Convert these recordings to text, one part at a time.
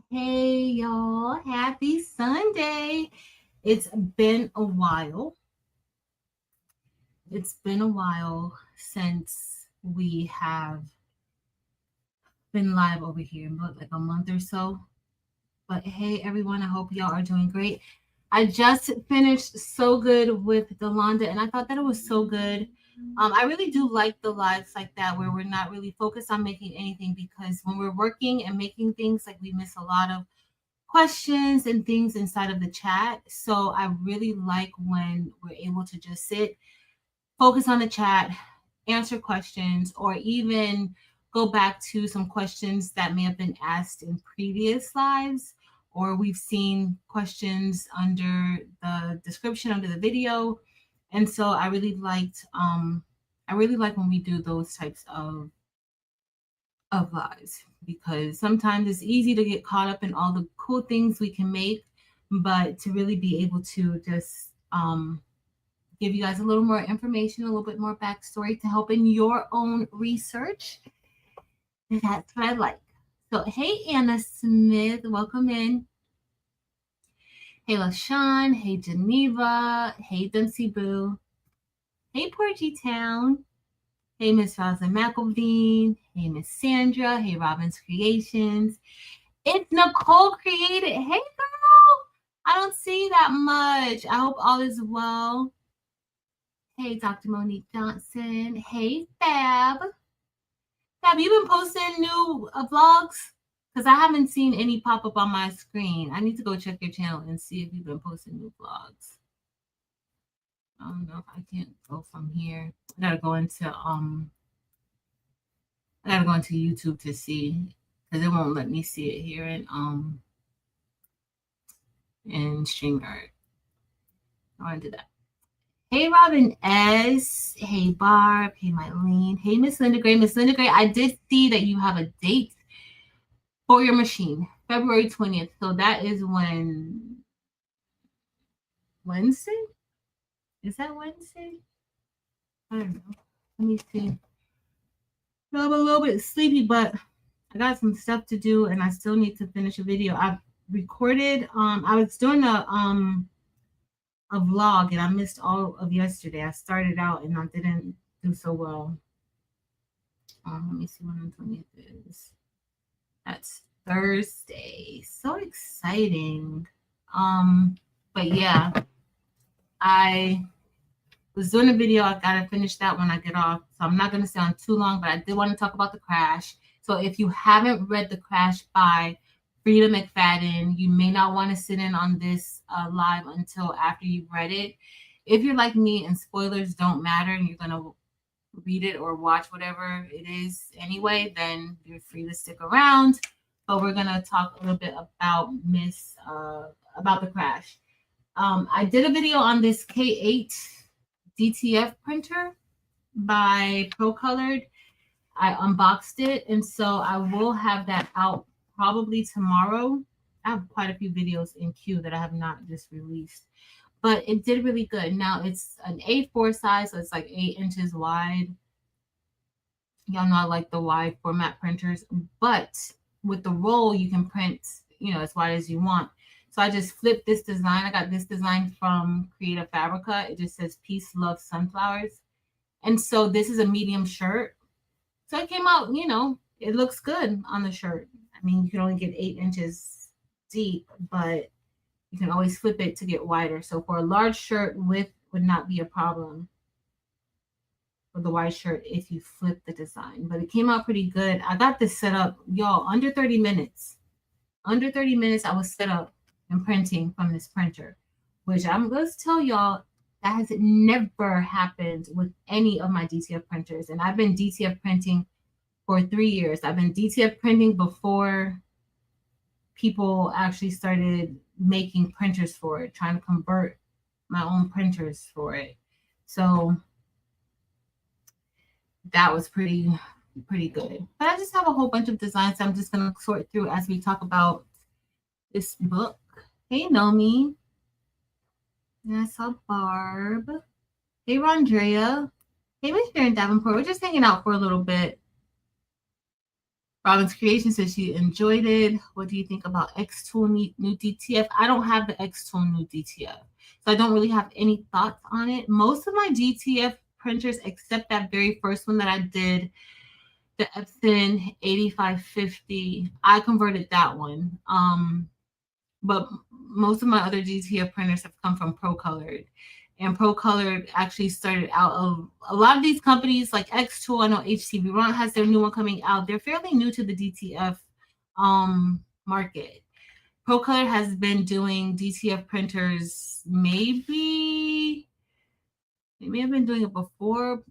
Hey, y'all. Happy Sunday. It's been a while. It's been a while since we have been live over here, like a month or so. But hey, everyone, I hope y'all are doing great. I just finished So Good with Delonda, and I thought that it was so good. I really do like the lives like that where we're not really focused on making anything because when we're working and making things, like we miss a lot of questions and things inside of the chat. So I really like when we're able to just sit, focus on the chat, answer questions, or even go back to some questions that may have been asked in previous lives, or we've seen questions under the description under the video. And so I really like when we do those types of lives because sometimes it's easy to get caught up in all the cool things we can make, but to really be able to just give you guys a little more information, a little bit more backstory to help in your own research. That's what I like. So, hey, Anna Smith, welcome in. Hey, LaShawn. Hey, Geneva. Hey, Dempsey Boo. Hey, Porgy Town. Hey, Miss Rosa McElveen. Hey, Miss Sandra. Hey, Robin's Creations. It's Nicole Created. Hey, girl. I don't see that much. I hope all is well. Hey, Dr. Monique Johnson. Hey, Fab. Have you been posting new vlogs? Because I haven't seen any pop up on my screen. I need to go check your channel and see if you've been posting new vlogs. I don't know if I can't go from here. I gotta go into YouTube to see because it won't let me see it here in StreamYard. I want to do that. Hey, Robin S. Hey, Barb. Hey, Mylene. Hey, Miss Linda Gray. Miss Linda Gray, I did see that you have a date for your machine, February 20th. So that is when Wednesday? Is that Wednesday? I don't know. Let me see. I'm a little bit sleepy, but I got some stuff to do and I still need to finish a video. I've recorded I was doing a vlog and I missed all of yesterday. I started out and I didn't do so well. Let me see when the 20th is. That's Thursday. So exciting. But yeah, I was doing a video. I gotta finish that when I get off. So I'm not gonna stay on too long, but I did want to talk about the crash. So if you haven't read The Crash by Frida McFadden, you may not want to sit in on this live until after you've read it. If you're like me and spoilers don't matter and you're gonna read it or watch whatever it is anyway, then you're free to stick around. But we're gonna talk a little bit about about the crash. I did a video on this K8 DTF printer by ProColored. I unboxed it, and so I will have that out probably tomorrow. I have quite a few videos in queue that I have not just released, but it did really good. Now it's an A4 size, so it's like 8 inches wide. Y'all know I like the wide format printers, but with the roll, you can print, as wide as you want. So I just flipped this design. I got this design from Creative Fabrica. It just says Peace, Love, Sunflowers. And so this is a medium shirt. So it came out, it looks good on the shirt. I mean, you can only get 8 inches deep, but you can always flip it to get wider. So for a large shirt, width would not be a problem for the wide shirt if you flip the design. But it came out pretty good. I got this set up, y'all, under 30 minutes. Under 30 minutes, I was set up and printing from this printer, which I'm going to tell y'all, that has never happened with any of my DTF printers. And I've been DTF printing for 3 years. I've been DTF printing before people actually started making printers for it, trying to convert my own printers for it. So that was pretty good. But I just have a whole bunch of designs I'm just going to sort through as we talk about this book. Hey, Nomi. And I saw Barb. Hey, Rondrea. Hey, Miss Sharon Davenport. We're just hanging out for a little bit. Robin's Creation says she enjoyed it. What do you think about X-Tool new DTF? I don't have the X-Tool new DTF, so I don't really have any thoughts on it. Most of my DTF printers, except that very first one that I did, the Epson 8550, I converted that one. But most of my other DTF printers have come from Pro Colored. And Pro Colored actually started out of a lot of these companies like X-Tool. I know HTV Ron has their new one coming out. They're fairly new to the DTF market. Pro Colored has been doing DTF printers maybe they may have been doing it before,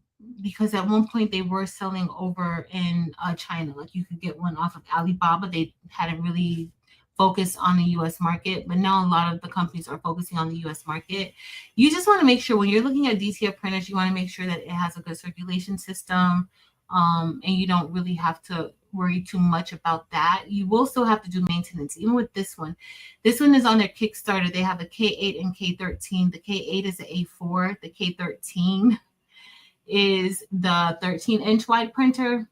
because at one point they were selling over in China. Like you could get one off of Alibaba. They hadn't really focused on the US market, but now a lot of the companies are focusing on the US market. You just want to make sure when you're looking at DTF printers, you want to make sure that it has a good circulation system, and you don't really have to worry too much about that. You will still have to do maintenance, even with this one. This one is on their Kickstarter. They have a K8 and K13. The K8 is the A4. The K13 is the 13-inch wide printer.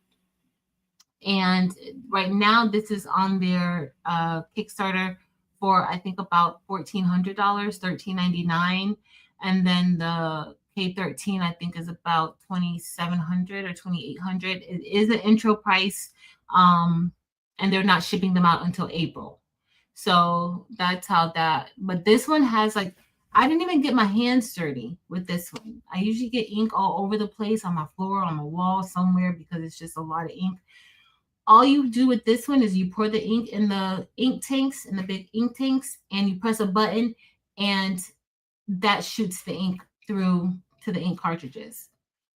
And right now, this is on their Kickstarter for, I think, about $1,400, $1,399. And then the K13, I think, is about $2,700 or $2,800. It is an intro price, and they're not shipping them out until April. So that's how that. But this one has, like, I didn't even get my hands dirty with this one. I usually get ink all over the place, on my floor, on my wall, somewhere, because it's just a lot of ink. All you do with this one is you pour the ink in the ink tanks, in the big ink tanks, and you press a button, and that shoots the ink through to the ink cartridges.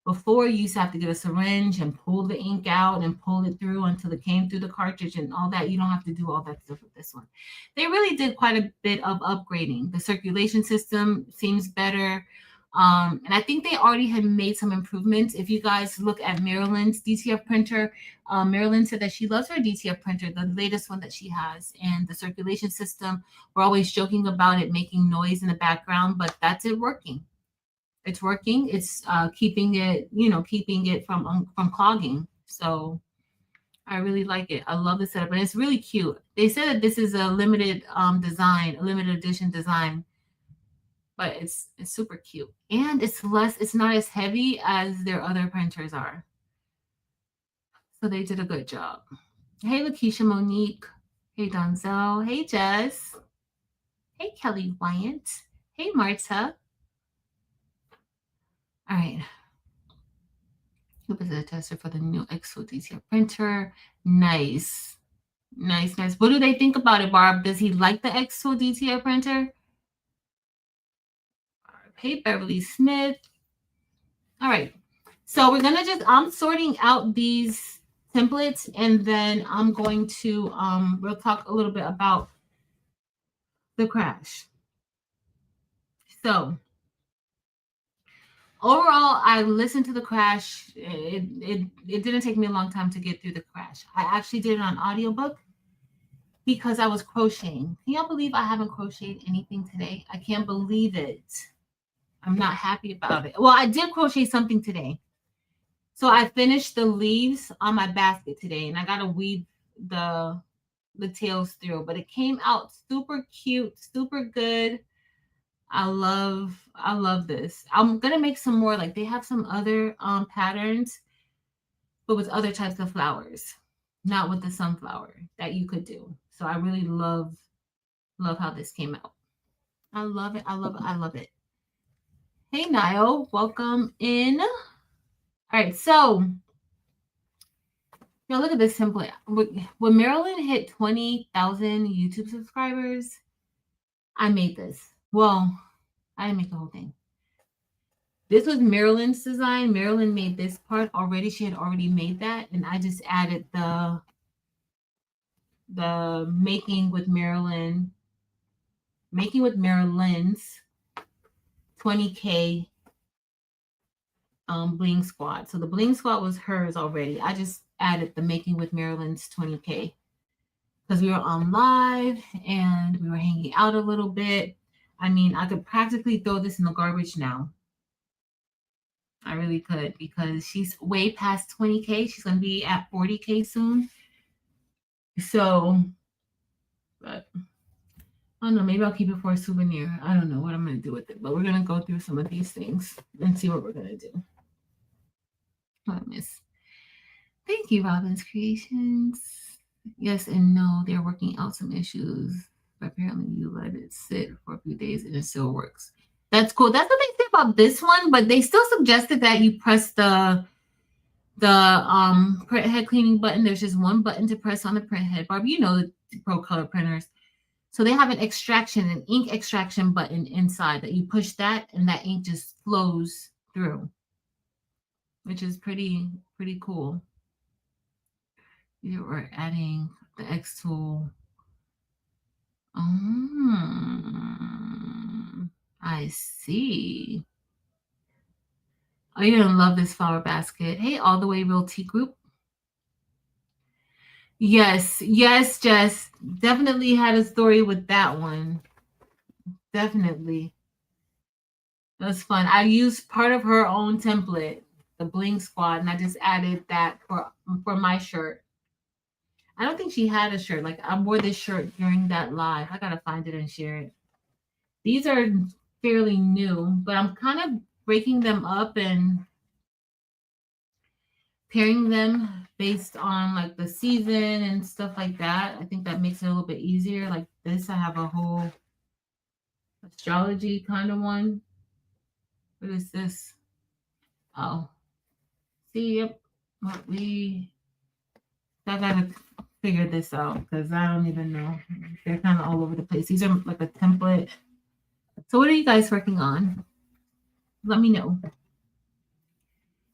Before, you used to have to get a syringe and pull the ink out and pull it through until it came through the cartridge and all that. You don't have to do all that stuff with this one. They really did quite a bit of upgrading. The circulation system seems better. And I think they already had made some improvements. If you guys look at Marilyn's DTF printer, Marilyn said that she loves her DTF printer, the latest one that she has, and the circulation system. We're always joking about it making noise in the background, but that's it working. It's working. It's keeping it from clogging. So I really like it. I love the setup, and it's really cute. They said that this is a limited design, a limited edition design, but it's super cute, and it's not as heavy as their other printers are. So they did a good job. Hey, Lakeisha Monique. Hey, Donzel. Hey, Jess. Hey, Kelly Wyant. Hey, Marta. All right. Who is a tester for the new X-Tool DTF printer? Nice. Nice. What do they think about it, Barb? Does he like the X-Tool DTF printer? Hey, Beverly Smith. All right. So we're going to I'm sorting out these templates, and then I'm going to, we'll talk a little bit about the crash. So overall, I listened to the crash. It didn't take me a long time to get through the crash. I actually did it on audiobook because I was crocheting. Can y'all believe I haven't crocheted anything today? I can't believe it. I'm not happy about it. Well, I did crochet something today. So I finished the leaves on my basket today, and I got to weave the tails through, but it came out super cute, super good. I love this. I'm going to make some more. Like, they have some other patterns, but with other types of flowers, not with the sunflower that you could do. So I really love how this came out. I love it. I love it. Hey, Niall, welcome in. All right, so now look at this template. When Marilyn hit 20,000 YouTube subscribers, I made this. Well, I didn't make the whole thing. This was Marilyn's design. Marilyn made this part already. She had already made that, and I just added the Making with Marilyn's 20K bling squad. So the bling squad was hers already. I just added the Making with Marilyn's 20K because we were on live and we were hanging out a little bit. I mean, I could practically throw this in the garbage now. I really could, because she's way past 20K. She's going to be at 40K soon. So, but I don't know. Maybe I'll keep it for a souvenir. I don't know what I'm going to do with it, but we're going to go through some of these things and see what we're going to do. Oh, miss. Thank you, Robin's Creations. Yes and no, they're working out some issues. But apparently, you let it sit for a few days and it still works. That's cool. That's what they say about this one, but they still suggested that you press the print head cleaning button. There's just one button to press on the print head. Barb, you know the Pro Color printers. So they have an ink extraction button inside that you push that and that ink just flows through, which is pretty cool. We're adding the X tool. I see. Oh, you're gonna love this flower basket. Hey, All the Way Real Tea Group. Yes, Jess. Definitely had a story with that one. Definitely. That was fun. I used part of her own template, the Bling Squad, and I just added that for my shirt. I don't think she had a shirt. Like, I wore this shirt during that live. I gotta find it and share it. These are fairly new, but I'm kind of breaking them up and pairing them based on like the season and stuff like that. I think that makes it a little bit easier. Like this, I have a whole astrology kind of one. What is this? Oh, see, yep. What I gotta figure this out because I don't even know. They're kind of all over the place. These are like a template. So what are you guys working on? Let me know.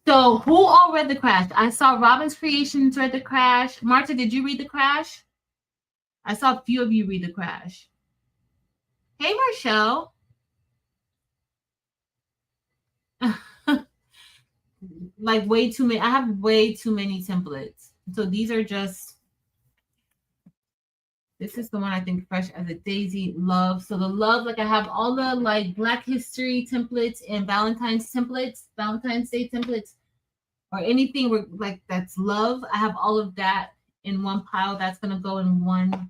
So who all read The Crash? I saw Robin's Creations read The Crash. Marta, did you read The Crash? I saw a few of you read The Crash. Hey, Marshall. Like way too many. I have way too many templates. So these are just, this is the one I think Fresh as a Daisy love. So the love, like I have all the like Black History templates and Valentine's Day templates, or anything where like that's love. I have all of that in one pile. That's gonna go in one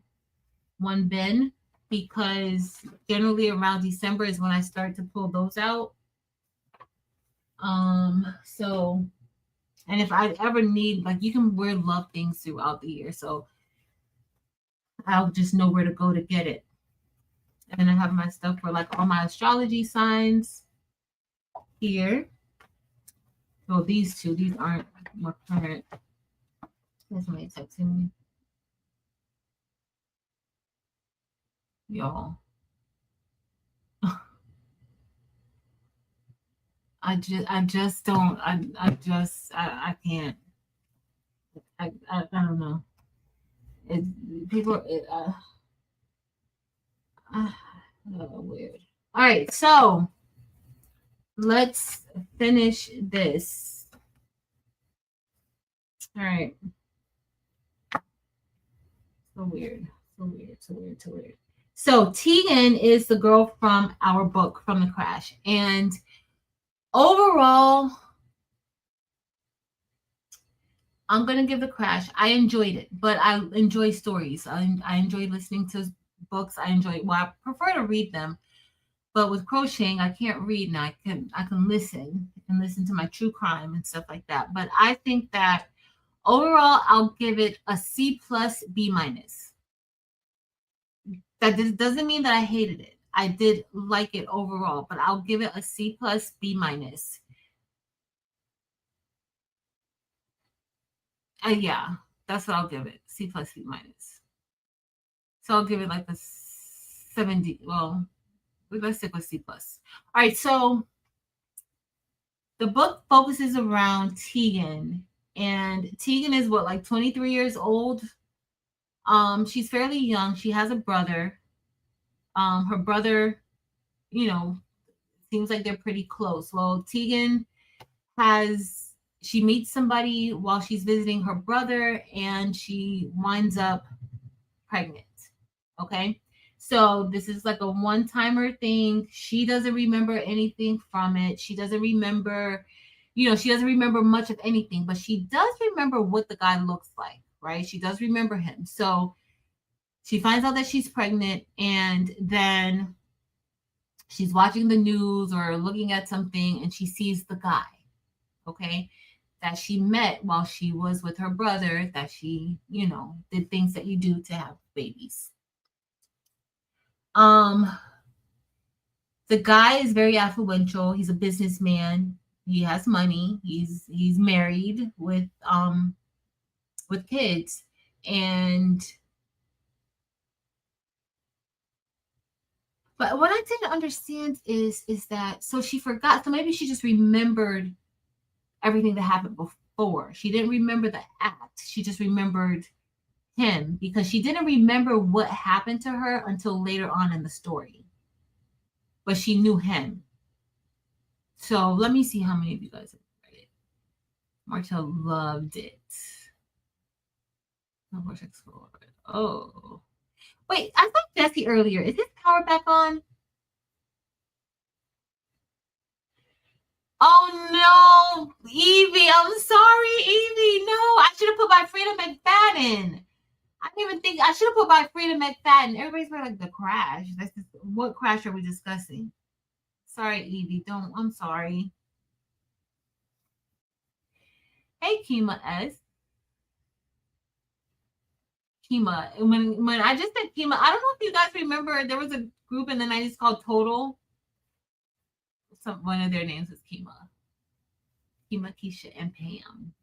bin because generally around December is when I start to pull those out. So, and if I ever need, like, you can wear love things throughout the year, so I'll just know where to go to get it. And then I have my stuff for like all my astrology signs here. So these aren't more current. There's somebody texting me. Y'all. I just don't. I can't. I don't know. Weird. All right, so let's finish this. All right. So weird. So Tegan is the girl from our book, From the Crash, and overall, I'm going to give The Crash. I enjoyed it, but I enjoy stories. I enjoy listening to books. I prefer to read them, but with crocheting, I can't read and I can listen to my true crime and stuff like that. But I think that overall, I'll give it a C+, B-. That doesn't mean that I hated it. I did like it overall, but I'll give it a C+, B-. Yeah, that's what I'll give it. C+, B-. So I'll give it like a 70. Well, let's stick with C+. All right, so the book focuses around Tegan, and Tegan is what, like 23 years old. She's fairly young. She has a brother. Her brother, seems like they're pretty close. Well, Tegan she meets somebody while she's visiting her brother, and she winds up pregnant. Okay. So this is like a one-timer thing. She doesn't remember anything from it. She doesn't remember, she doesn't remember much of anything, but she does remember what the guy looks like, right? She does remember him. So she finds out that she's pregnant, and then she's watching the news or looking at something, and she sees the guy, okay, that she met while she was with her brother, that she, did things that you do to have babies. The guy is very affluential. He's a businessman. He has money. He's married with kids. And but what I didn't understand is that, so she forgot, so maybe she just remembered everything that happened before. She didn't remember the act. She just remembered him, because she didn't remember what happened to her until later on in the story. But she knew him. So let me see how many of you guys have read it. Martell loved it. Oh. Wait, I thought Jesse earlier. Is his power back on? Oh no, Evie, I'm sorry, Evie. No, I should have put by Frida McFadden. I didn't even think I should have put by Frida McFadden. Everybody's probably like, the crash. That's just, what crash are we discussing? Sorry, Evie. I'm sorry. Hey, Kima S. Kima. When I just said Kima, I don't know if you guys remember, there was a group in the 90s called Total. One of their names was Kima. Kima, Keisha, and Pam.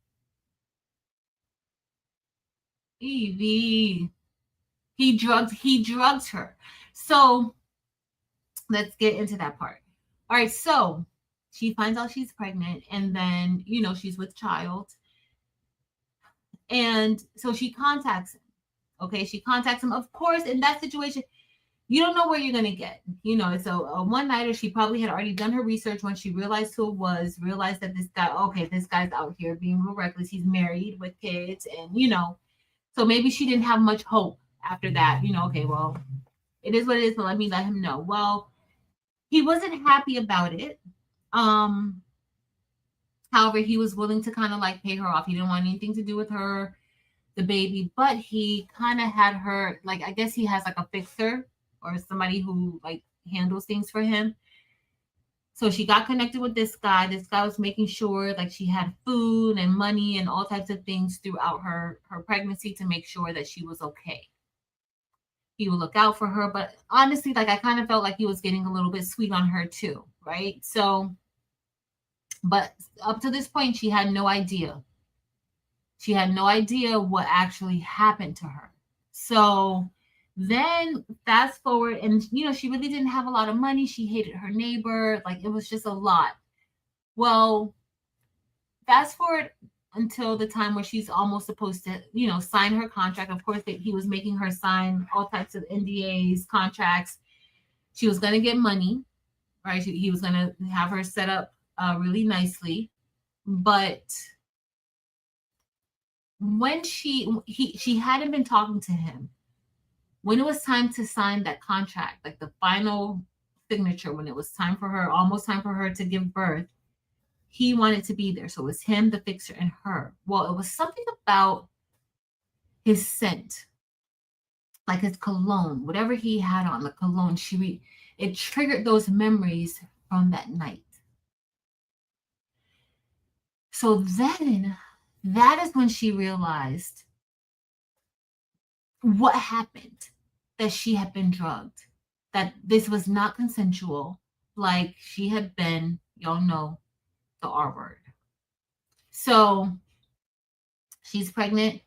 Evie. He drugged her. So let's get into that part. All right, so she finds out she's pregnant, and then, she's with child. And so she contacts him. Okay, she contacts him. Of course, in that situation, you don't know where you're going to get. It's a one-nighter. She probably had already done her research when she realized who it was, realized that this guy's out here being real reckless. He's married with kids, and, so maybe she didn't have much hope after that. Okay, well, it is what it is, so let him know. Well, he wasn't happy about it. However, he was willing to kind of like pay her off. He didn't want anything to do with her, the baby, but he kind of had her, like, I guess he has like a fixer or somebody who like handles things for him. So she got connected with this guy. This guy was making sure like she had food and money and all types of things throughout her pregnancy to make sure that she was okay. He would look out for her, but honestly, like, I kind of felt like he was getting a little bit sweet on her too, right? So, but up to this point, she had no idea. She had no idea what actually happened to her. So then fast forward, and she really didn't have a lot of money. She hated her neighbor. Like, it was just a lot. Well, fast forward until the time where she's almost supposed to, sign her contract. Of course, he was making her sign all types of NDAs, contracts. She was going to get money, right? He was going to have her set up really nicely. But when she hadn't been talking to him, when it was time to sign that contract, like the final signature, when it was almost time for her to give birth, he wanted to be there. So it was him, the fixer, and her. Well, it was something about his scent, like his cologne, whatever he had on, the cologne. It triggered those memories from that night. So then, that is when she realized what happened, that she had been drugged, that this was not consensual, like she had been, y'all know, the R word. So she's pregnant.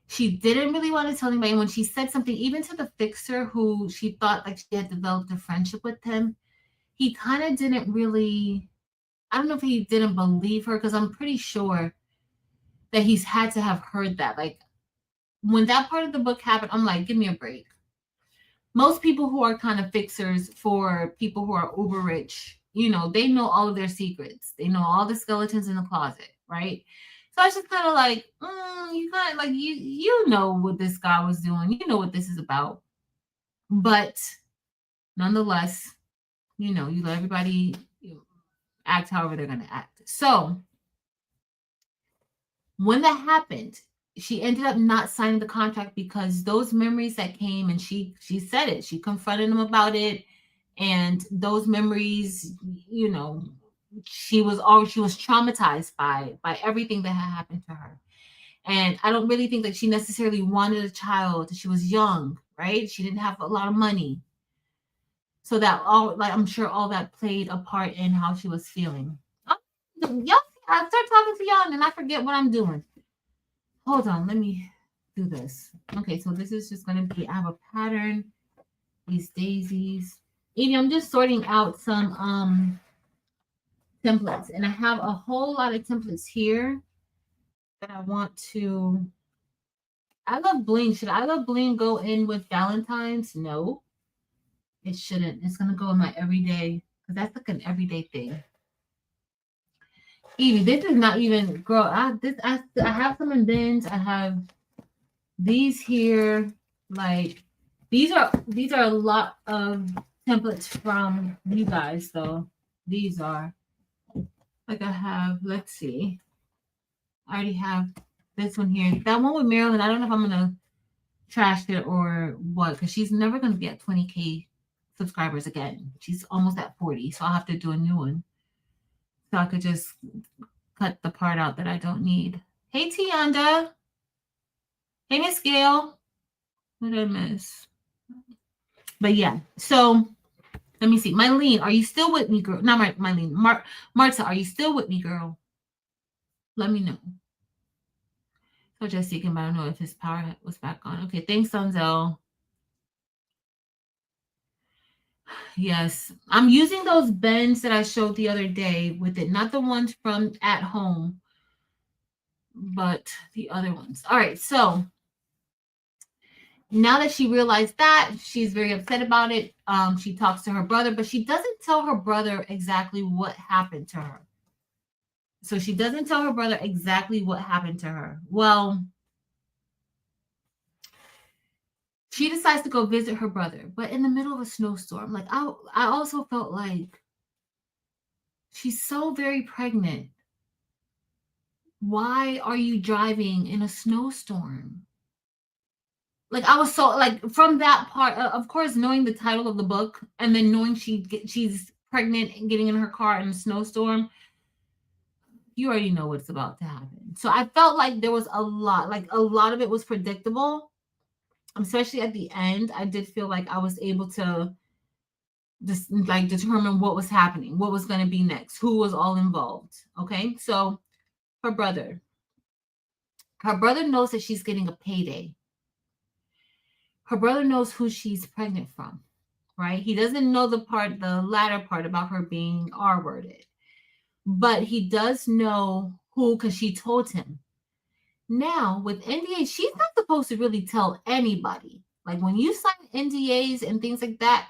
She didn't really want to tell anybody. When she said something, even to the fixer, who she thought like she had developed a friendship with him, he kind of didn't really, I don't know if he didn't believe her, because I'm pretty sure that he's had to have heard that. Like, when that part of the book happened, I'm like, give me a break. Most people who are kind of fixers for people who are uber rich, they know all of their secrets. They know all the skeletons in the closet, right? So I was just kind of like, you kind of like, you know what this guy was doing. You know what this is about. But nonetheless, you let everybody act however they're going to act. So when that happened, she ended up not signing the contract because those memories that came, and she said it, she confronted him about it, and those memories, you know, she was traumatized by everything that had happened to her. And I don't really think that she necessarily wanted a child. She was young, right? She didn't have a lot of money. So that all, like, I'm sure all that played a part in how she was feeling. Y'all, I start talking to y'all and then I forget what I'm doing. Hold on, let me do this. Okay, so this is just gonna be, I have a pattern, these daisies. Evie, I'm just sorting out some templates, and I have a whole lot of templates here that I want to. I love bling. Should I love bling go in with Valentine's? No, it shouldn't. It's gonna go in my everyday, because that's like an everyday thing. Evie, this is not even, girl. I have some in bins. I have these here. Like, these are a lot of templates from you guys, though. These are, like, I have, let's see, I already have this one here. That one with Marilyn, I don't know if I'm gonna trash it or what, because she's never gonna be at 20K subscribers again. She's almost at 40, so I'll have to do a new one. So I could just cut the part out that I don't need. Hey, Tianda. Hey, Miss Gail. What did I miss? But yeah, so let me see. Mylene, are you still with me, girl? Not Mylene. Marta, are you still with me, girl? Let me know. So just thinking, but I don't know if his power was back on. Okay, thanks, Sunzel. Yes, I'm using those bends that I showed the other day with it, not the ones from at home, but the other ones. All right, so now that she realized that, she's very upset about it. She talks to her brother, but she doesn't tell her brother exactly what happened to her. So she doesn't tell her brother exactly what happened to her. Well, she decides to go visit her brother, but in the middle of a snowstorm. Like, I also felt like she's so very pregnant. Why are you driving in a snowstorm? Like, I was so, like, from that part, of course, knowing the title of the book and then knowing she's pregnant and getting in her car in a snowstorm, you already know what's about to happen. So I felt like there was a lot of it was predictable, especially at the end. I did feel like I was able to just like determine what was happening, what was going to be next, who was all involved. Okay, so her brother knows that she's getting a payday. Her brother knows who she's pregnant from, right? He doesn't know the latter part about her being R-worded, but he does know who, because she told him. Now, with NDAs, she's not supposed to really tell anybody. Like, when you sign NDAs and things like that,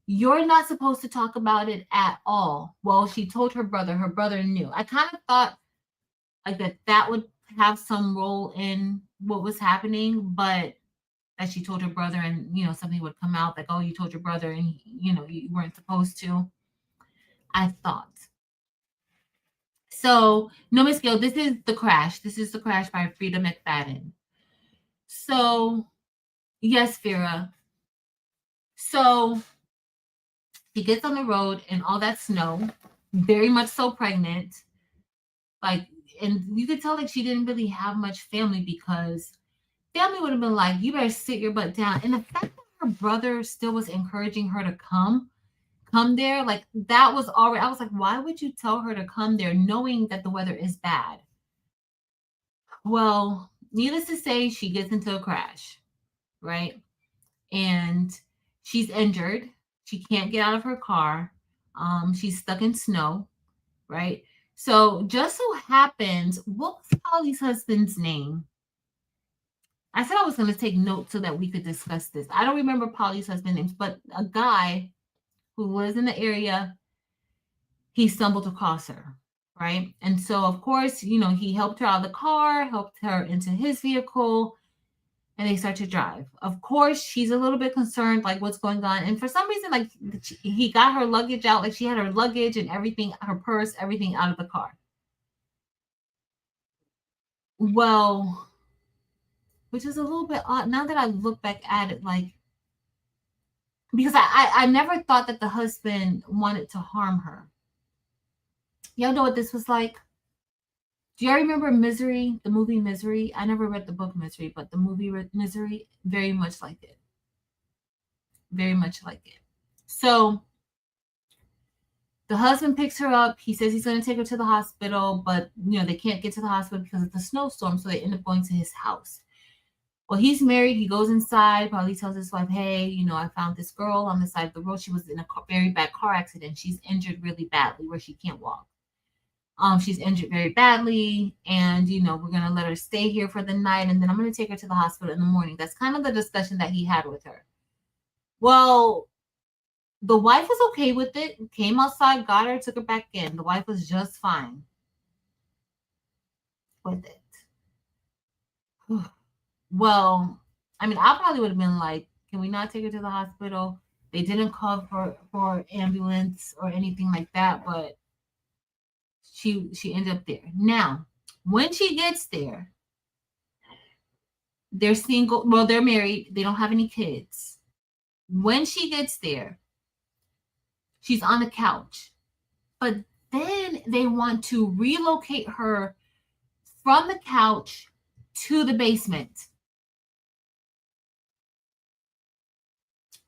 you're not supposed to talk about it at all. Well, she told her brother knew. I kind of thought like that would have some role in what was happening, but that she told her brother and, you know, something would come out like, oh, you told your brother and, you know, you weren't supposed to. I thought. So, no, Miss Gill, this is The Crash. This is The Crash by Frida McFadden. So, yes, Vera. So, she gets on the road and all that snow, very much so pregnant. Like, and you could tell like she didn't really have much family, because family would have been like, you better sit your butt down. And the fact that her brother still was encouraging her to come there, like, that was already, I was like, why would you tell her to come there knowing that the weather is bad? Well, needless to say, she gets into a crash, right? And she's injured. She can't get out of her car. She's stuck in snow, right? So just so happens, what was Polly's husband's name? I said I was going to take notes so that we could discuss this. I don't remember Polly's husband's names, but a guy who was in the area, he stumbled across her, right? And so, of course, you know, he helped her out of the car, helped her into his vehicle, and they start to drive. Of course, she's a little bit concerned, like, what's going on. And for some reason, like, he got her luggage out. Like, she had her luggage and everything, her purse, everything out of the car. Well, which is a little bit odd now that I look back at it, like, because I never thought that the husband wanted to harm her. Y'all know what this was like? Do y'all remember Misery, the movie Misery? I never read the book Misery, but the movie Misery, very much like it. Very much like it. So the husband picks her up. He says he's going to take her to the hospital, but they can't get to the hospital because of the snowstorm. So they end up going to his house. Well, he's married. He goes inside, probably tells his wife, hey, I found this girl on the side of the road. She was in a very bad car accident. She's injured really badly where she can't walk. She's injured very badly, and we're going to let her stay here for the night, and then I'm going to take her to the hospital in the morning. That's kind of the discussion that he had with her. Well, the wife was okay with it, came outside, got her, took her back in. The wife was just fine with it. Well, I mean, I probably would have been like, can we not take her to the hospital? They didn't call for ambulance or anything like that, but she ended up there. Now, when she gets there, they're single. Well, they're married. They don't have any kids. When she gets there, she's on the couch. But then they want to relocate her from the couch to the basement.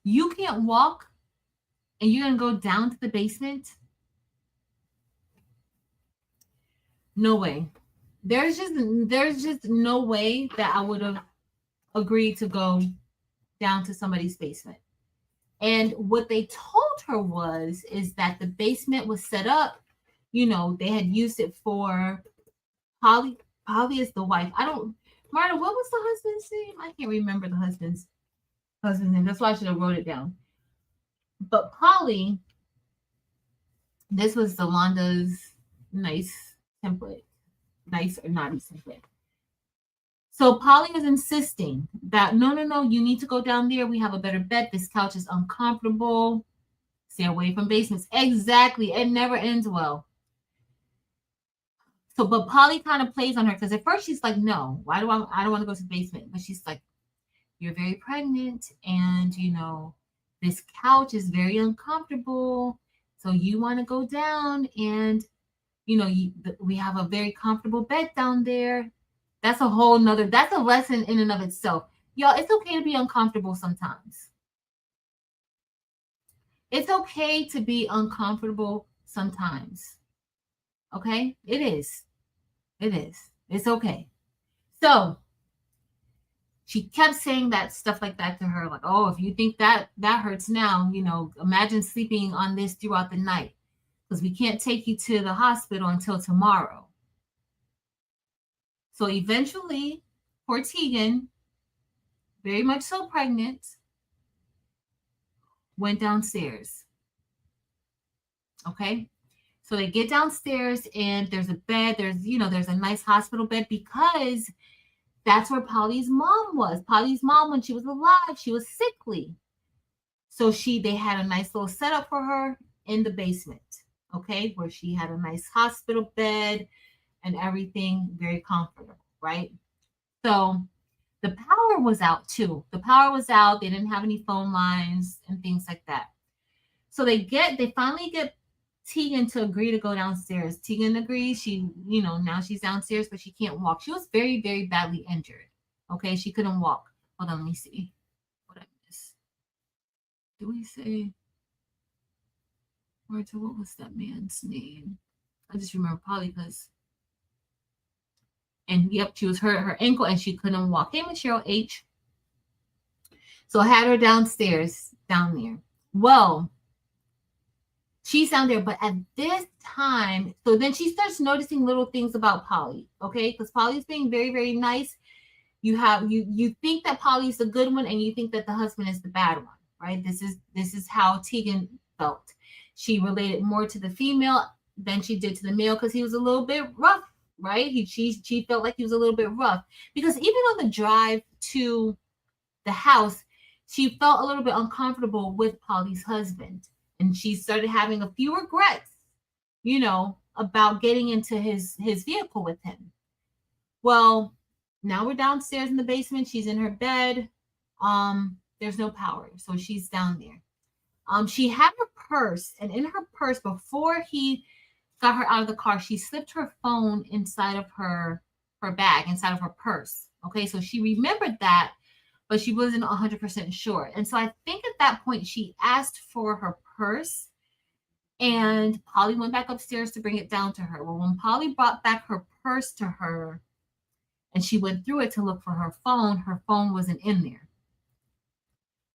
You can't walk and you're going to go down to the basement? No way. There's just no way that I would have agreed to go down to somebody's basement. And what they told her is that the basement was set up, they had used it for Polly. Polly is the wife. Marta, what was the husband's name? I can't remember the husband's name. That's why I should have wrote it down. But Polly, this was Yolanda's nice template. Nice or naughty template. So Polly was insisting that, no, you need to go down there. We have a better bed. This couch is uncomfortable. Stay away from basements. Exactly. It never ends well. So, but Polly kind of plays on her because at first she's like, no, I don't want to go to the basement. But she's like, you're very pregnant and, this couch is very uncomfortable. So you want to go down and, we have a very comfortable bed down there. That's a lesson in and of itself. Y'all, it's okay to be uncomfortable sometimes. It's okay to be uncomfortable sometimes. Okay? It is. It's okay. So she kept saying that stuff like that to her, like, oh, if you think that hurts now, imagine sleeping on this throughout the night because we can't take you to the hospital until tomorrow. So eventually, poor Tegan, very much so pregnant, went downstairs. Okay? So they get downstairs and there's a bed. There's a nice hospital bed because that's where Polly's mom was. Polly's mom, when she was alive, she was sickly. So they had a nice little setup for her in the basement, okay, where she had a nice hospital bed and everything, very comfortable, right? So the power was out too. The power was out. They didn't have any phone lines and things like that. So they finally get Tegan to agree to go downstairs. Tegan agrees. She, now she's downstairs, but she can't walk. She was very, very badly injured. Okay, she couldn't walk. Hold on, let me see what I missed. Do we say? What was that man's name? I just remember Polly because. And yep, she was hurt her ankle and she couldn't walk. Hey, Michelle H. So I had her downstairs, down there. Well, she's down there, but at this time, so then she starts noticing little things about Polly, okay? Because Polly's being very, very nice. You think that Polly's the good one, and you think that the husband is the bad one, right? This is how Tegan felt. She related more to the female than she did to the male because he was a little bit rough, right? She felt like he was a little bit rough because even on the drive to the house, she felt a little bit uncomfortable with Polly's husband. And she started having a few regrets, about getting into his vehicle with him. Well, Now we're downstairs in the basement. She's in her bed. There's no power, so she's down there. She had her purse, and in her purse, before he got her out of the car, she slipped her phone inside of her bag, inside of her purse. Okay, so she remembered that, but she wasn't 100% sure. And so I think at that point she asked for her purse, and Polly went back upstairs to bring it down to her. Well, when Polly brought back her purse to her and she went through it to look for her phone wasn't in there.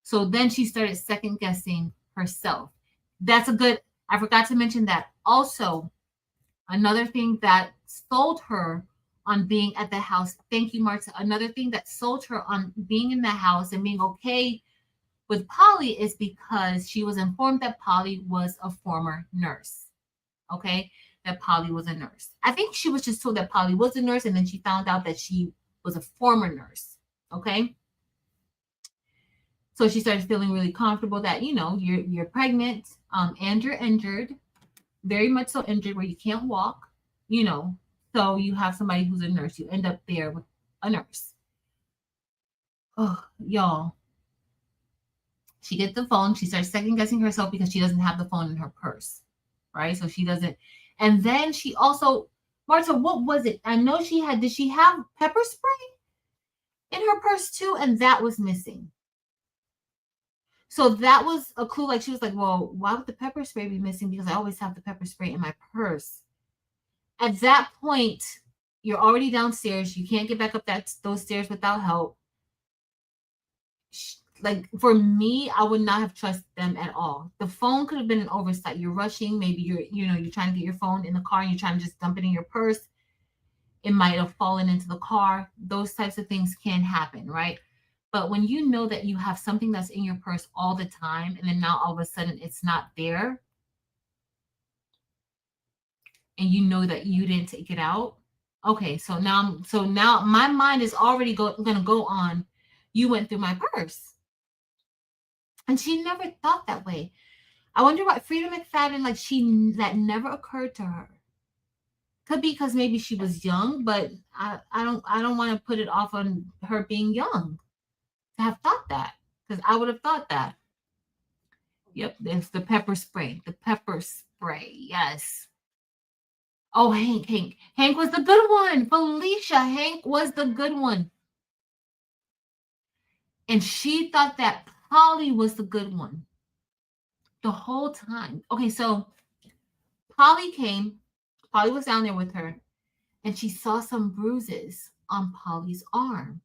So then she started second guessing herself. I forgot to mention that. Also, another thing that sold her on being at the house, thank you, Marta. Another thing that sold her on being in the house and being okay with Polly is because she was informed that Polly was a former nurse. Okay, that Polly was a nurse. I think she was just told that Polly was a nurse, and then she found out that she was a former nurse. Okay. So she started feeling really comfortable that, you're pregnant, and you're injured, very much so injured where you can't walk, so you have somebody who's a nurse. You end up there with a nurse. Oh, y'all. She gets the phone. She starts second guessing herself because she doesn't have the phone in her purse, right? So she doesn't. And then she also, Marta, what was it? I know did she have pepper spray in her purse too? And that was missing. So that was a clue. Like, she was like, well, why would the pepper spray be missing? Because I always have the pepper spray in my purse. At that point, you're already downstairs. You can't get back up those stairs without help. Like, for me, I would not have trusted them at all. The phone could have been an oversight. You're rushing. Maybe you're trying to get your phone in the car and you're trying to just dump it in your purse. It might have fallen into the car. Those types of things can happen, right? But when you know that you have something that's in your purse all the time, and then now all of a sudden it's not there, and you know that you didn't take it out. Okay, so now my mind is already gonna go on. You went through my purse, and she never thought that way. I wonder what Frida McFadden, that never occurred to her. Could be because maybe she was young, but I don't want to put it off on her being young to have thought that, because I would have thought that. Yep, there's the pepper spray. The pepper spray, yes. Oh, Hank was the good one. Felicia, Hank was the good one. And she thought that Polly was the good one the whole time. Okay, so Polly was down there with her, and she saw some bruises on Polly's arm.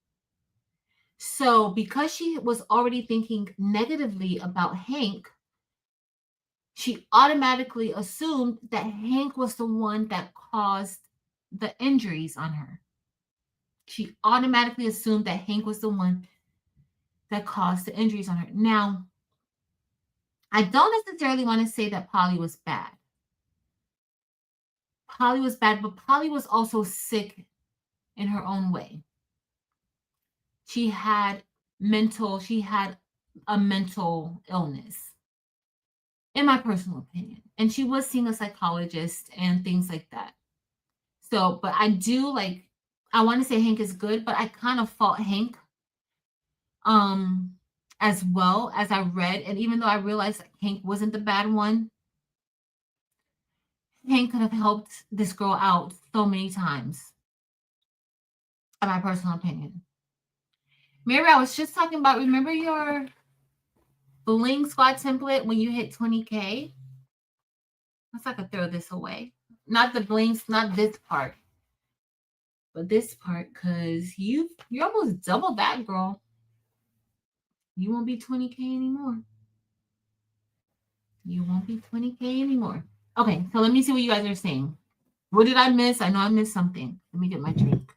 So because she was already thinking negatively about Hank, she automatically assumed that Hank was the one that caused the injuries on her. She automatically assumed that Hank was the one that caused the injuries on her. Now, I don't necessarily want to say that Polly was bad. Polly was bad, but Polly was also sick in her own way. She had a mental illness, in my personal opinion. And she was seeing a psychologist and things like that. So, but I want to say Hank is good, but I kind of fault Hank as well as I read. And even though I realized that Hank wasn't the bad one, Hank could have helped this girl out so many times, in my personal opinion. Mary, I was just talking about, remember your bling squad template when you hit 20K? Let's I could throw this away. Not the blings, not this part, but this part, because you almost doubled that, girl. You won't be 20K anymore. You won't be 20K anymore. Okay, so let me see what you guys are saying. What did I miss? I know I missed something. Let me get my drink.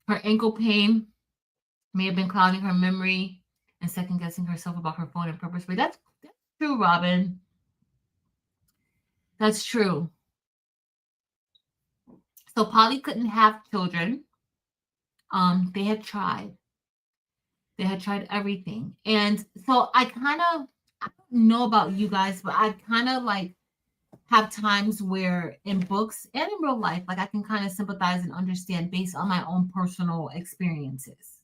Her ankle pain may have been clouding her memory and second guessing herself about her phone and purpose. But that's true, Robin. That's true. So Polly couldn't have children. They had tried. They had tried everything. And so I don't know about you guys, but I kind of have times where in books and in real life, like I can kind of sympathize and understand based on my own personal experiences.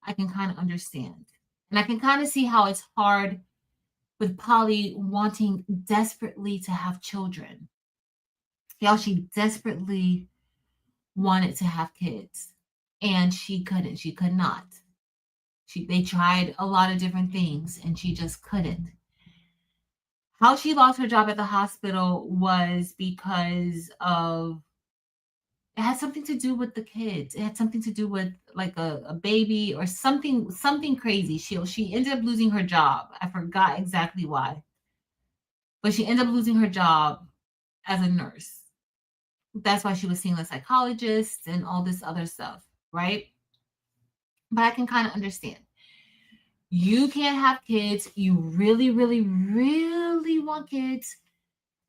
I can kind of understand. And I can kind of see how it's hard with Polly wanting desperately to have children. How she desperately wanted to have kids. And she couldn't. She could not. They tried a lot of different things and she just couldn't. How she lost her job at the hospital was because of it had something to do with the kids. It had something to do with like a baby or something crazy. She ended up losing her job. I forgot exactly why. But she ended up losing her job as a nurse. That's why she was seeing the psychologist and all this other stuff, right? But I can kind of understand. You can't have kids. You really, really, really want kids.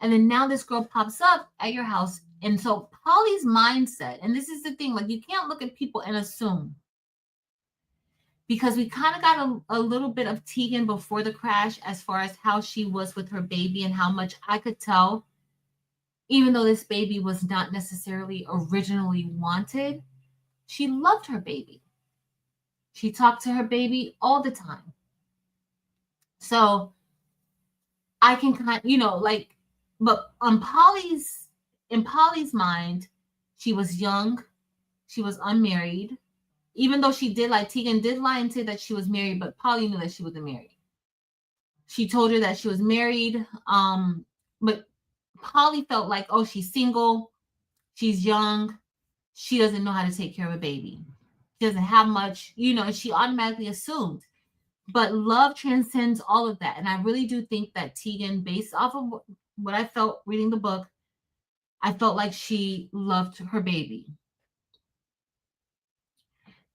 And then now this girl pops up at your house. And so Polly's mindset, and this is the thing, like you can't look at people and assume. Because we kind of got a little bit of Tegan before the crash as far as how she was with her baby and how much I could tell, even though this baby was not necessarily originally wanted, she loved her baby. She talked to her baby all the time. So I can kind of, like, but in Polly's mind, she was young, she was unmarried, even though she did like Tegan did lie and say that she was married, but Polly knew that she wasn't married. She told her that she was married, but Polly felt like, oh, she's single, she's young, she doesn't know how to take care of a baby. She doesn't have much, she automatically assumed. But love transcends all of that. And I really do think that Tegan, based off of what I felt reading the book, I felt like she loved her baby.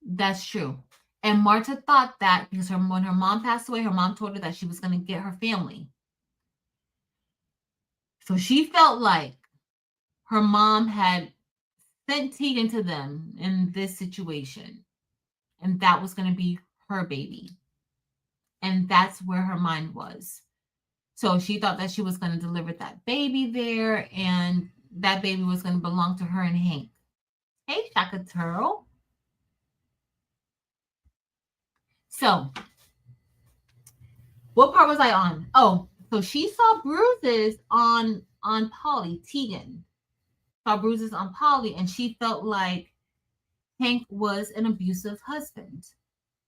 That's true. And Marta thought that because when her mom passed away, her mom told her that she was going to get her family. So she felt like her mom had sent Tegan to them in this situation. And that was going to be her baby. And that's where her mind was. So she thought that she was going to deliver that baby there, and that baby was going to belong to her and Hank. Hey, Shaka Turtle. So, what part was I on? Oh, so she saw bruises on Polly. Tegan saw bruises on Polly, and she felt like Hank was an abusive husband.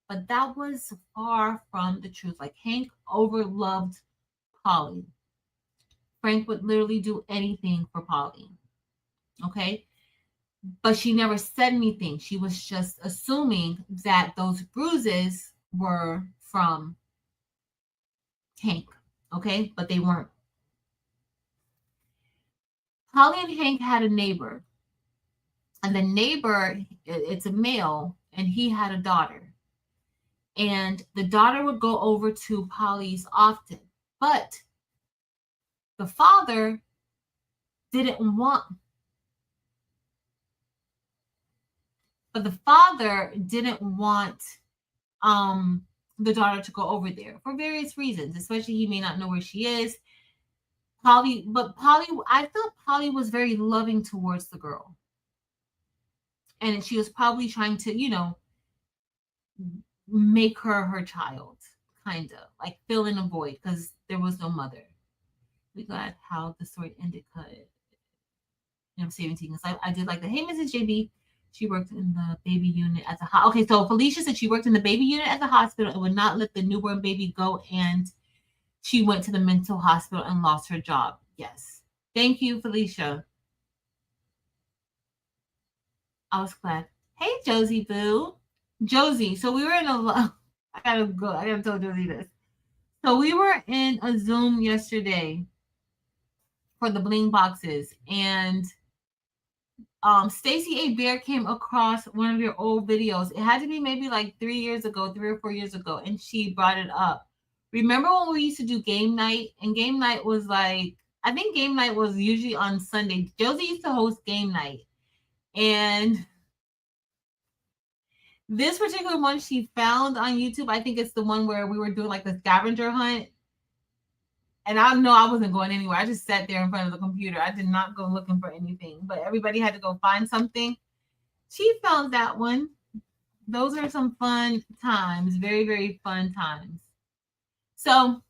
But that was far from the truth. Like Hank overloved Polly. Frank would literally do anything for Polly. Okay. But she never said anything. She was just assuming that those bruises were from Hank. Okay. But they weren't. Polly and Hank had a neighbor. And the neighbor, it's a male, and he had a daughter. And the daughter would go over to Polly's often. But the father didn't want the daughter to go over there for various reasons, especially he may not know where she is. Polly, I felt Polly was very loving towards the girl. And she was probably trying to, make her child, kind of like fill in a void because there was no mother. We got how the story ended cut. I'm saving because I did like the hey Mrs. JB. She worked in the baby unit at the okay. So Felicia said she worked in the baby unit at the hospital and would not let the newborn baby go, and she went to the mental hospital and lost her job. Yes, thank you, Felicia. I was glad. Hey, Josie Boo, Josie. So we were in a. I gotta go. I gotta tell Josie this. So we were in a Zoom yesterday for the bling boxes, and Stacey A. Bear came across one of your old videos. It had to be maybe like 3 or 4 years ago, and she brought it up. Remember when we used to do game night? And game night was like, I think game night was usually on Sunday. Josie used to host game night. And this particular one she found on YouTube, I think it's the one where we were doing like the scavenger hunt. And I know I wasn't going anywhere. I just sat there in front of the computer. I did not go looking for anything, but everybody had to go find something. She found that one. Those are some fun times, very, very fun times. So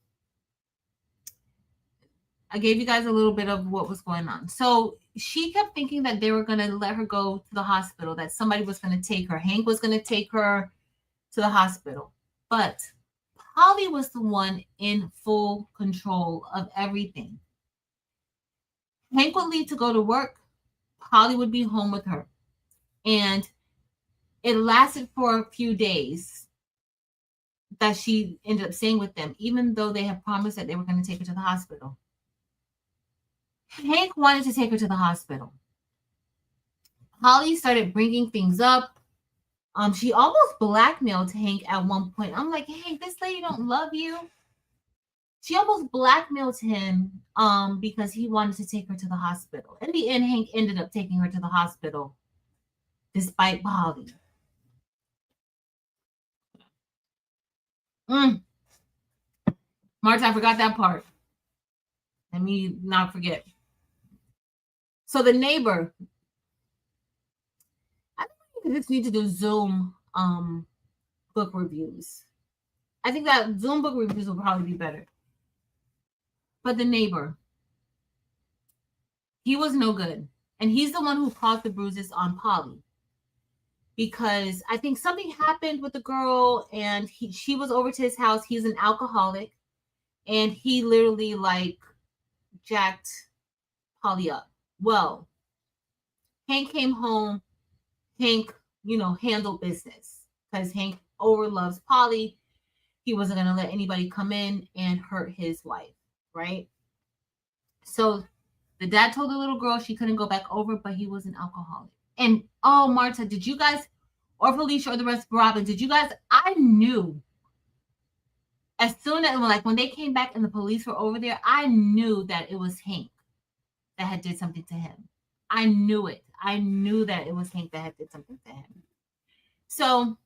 I gave you guys a little bit of what was going on. So she kept thinking that they were going to let her go to the hospital, that somebody was going to take her. Hank was going to take her to the hospital. But Polly was the one in full control of everything. Hank would leave to go to work. Polly would be home with her. And it lasted for a few days that she ended up staying with them, even though they had promised that they were going to take her to the hospital. Hank wanted to take her to the hospital. Polly started bringing things up. She almost blackmailed Hank at one point. I'm like, Hank, this lady don't love you. She almost blackmailed him because he wanted to take her to the hospital. In the end, Hank ended up taking her to the hospital despite Polly. Marta, I forgot that part. Let me not forget. So the neighbor, I think we just need to do Zoom book reviews. I think that Zoom book reviews will probably be better. But the neighbor, he was no good. And he's the one who caused the bruises on Polly. Because I think something happened with the girl and she was over to his house. He's an alcoholic. And he literally like jacked Polly up. Well, Hank came home. Hank, handled business. Because Hank overloves Polly. He wasn't going to let anybody come in and hurt his wife. Right? So the dad told the little girl she couldn't go back over, but he was an alcoholic. And Marta, did you guys, or Felicia or the rest of Robin, did you guys, I knew as soon as, when they came back and the police were over there, I knew that it was Hank that had did something to him. I knew it. I knew that it was Hank that had did something to him. So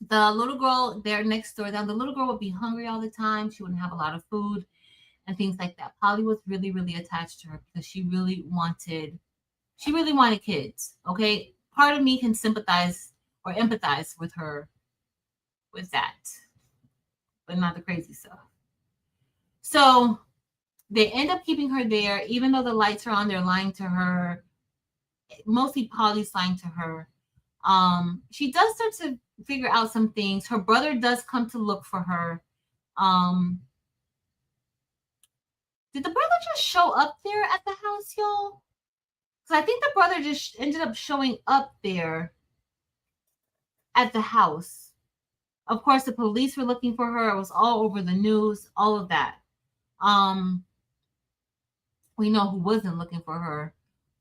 the little girl there next door, the little girl would be hungry all the time. She wouldn't have a lot of food and things like that. Polly was really, really attached to her because she really wanted kids. Okay. Part of me can sympathize or empathize with her with that, but not the crazy stuff. So they end up keeping her there, even though the lights are on, they're lying to her. Mostly Polly's lying to her. She does start to figure out some things. Her brother does come to look for her. Did the brother just show up there at the house, y'all? Because I think the brother just ended up showing up there at the house. Of course, the police were looking for her. It was all over the news, all of that. We know who wasn't looking for her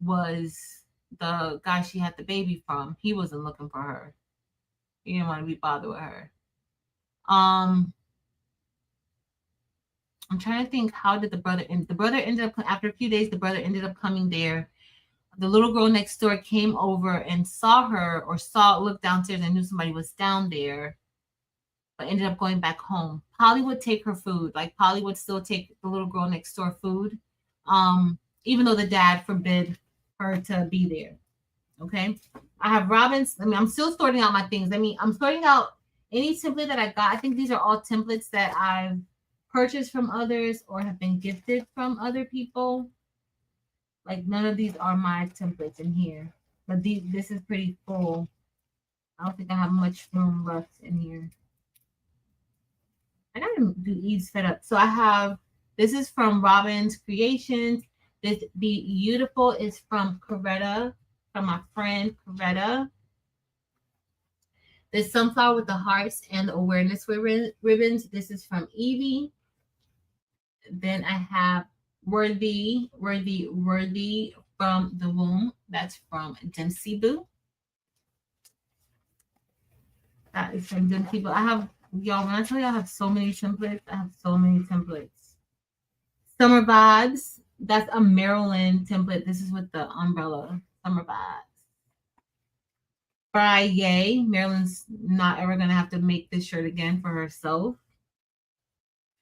was the guy she had the baby from. He wasn't looking for her. He didn't want to be bothered with her. I'm trying to think, how did the brother end? The brother ended up, after a few days, the brother ended up coming there. The little girl next door came over and saw her, or looked downstairs and knew somebody was down there, but ended up going back home. Polly would take her food. Like, Polly would still take the little girl next door food, even though the dad forbid her to be there. Okay. I have Robin's. I'm still sorting out my things. I'm sorting out any template that I got. I think these are all templates that I've purchased from others or have been gifted from other people. Like, none of these are my templates in here, but this is pretty full. I don't think I have much room left in here. I gotta do Eve's Fed Up. So I have, this is from Robin's Creations. This Be Beautiful is from Coretta, from my friend Coretta. This Sunflower with the Hearts and the Awareness Ribbons. This is from Evie. Then I have Worthy from the Womb. That's from Dempsey Boo. That is from Dempsey Boo. I have, y'all, when I tell you I have so many templates, I have so many templates. Summer Vibes. That's a Maryland template. This is with the umbrella. Summer Vibes. Friday. Maryland's not ever going to have to make this shirt again for herself.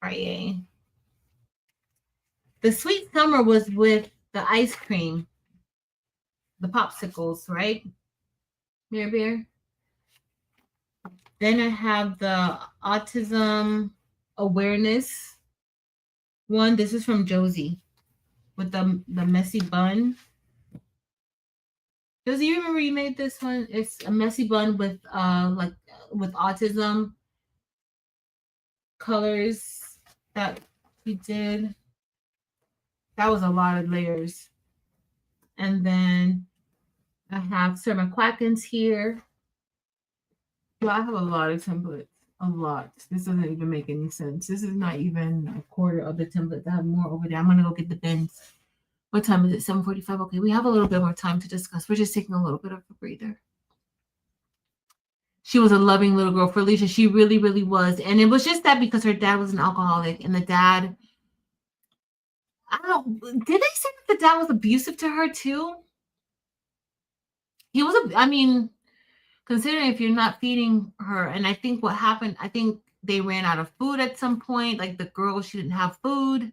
Friday. The sweet summer was with the ice cream, the popsicles, right? Bear Bear. Then I have the autism awareness one. This is from Josie with the messy bun. Josie, you remember you made this one? It's a messy bun with with autism colors that we did. That was a lot of layers. And then I have Sir McQuackins here. Well, I have a lot of templates. A lot. This doesn't even make any sense. This is not even a quarter of the template. I have more over there. I'm gonna go get the bins. What time is it? 7:45. Okay, we have a little bit more time to discuss. We're just taking a little bit of a breather. She was a loving little girl for Alicia. She really, really was. And it was just that because her dad was an alcoholic, and the dad, I don't, did they say that the dad was abusive to her too? He was, I mean, considering if you're not feeding her, and I think what happened, I think they ran out of food at some point. Like the girl, she didn't have food.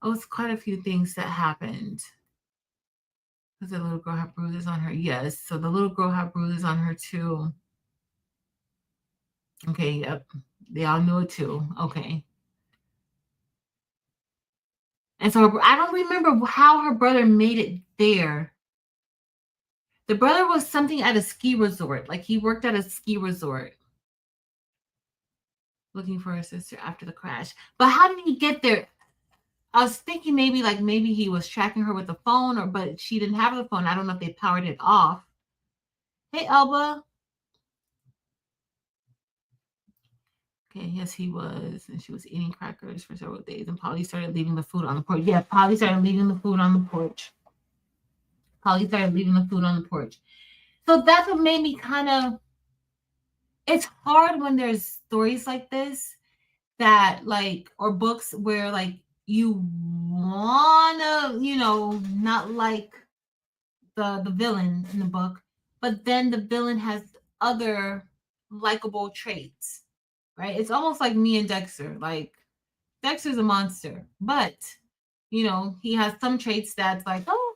It was quite a few things that happened. Because the little girl had bruises on her. Yes, so the little girl had bruises on her too. Okay, yep. They all knew it too. Okay. And so I don't remember how her brother made it there. The brother was something at a ski resort. Like he worked at a ski resort. Looking for her sister after the crash. But how did he get there? I was thinking maybe he was tracking her with the phone, but she didn't have the phone. I don't know if they powered it off. Hey, Elba. Okay, yes, he was. And she was eating crackers for several days. And Polly started leaving the food on the porch. Yeah, Polly started leaving the food on the porch. Polly started leaving the food on the porch. So that's what made me kind of, it's hard when there's stories like this that or books where you wanna, not like the villain in the book, but then the villain has other likable traits, right? It's almost like me and Dexter. Like Dexter's a monster, but he has some traits that's like, oh,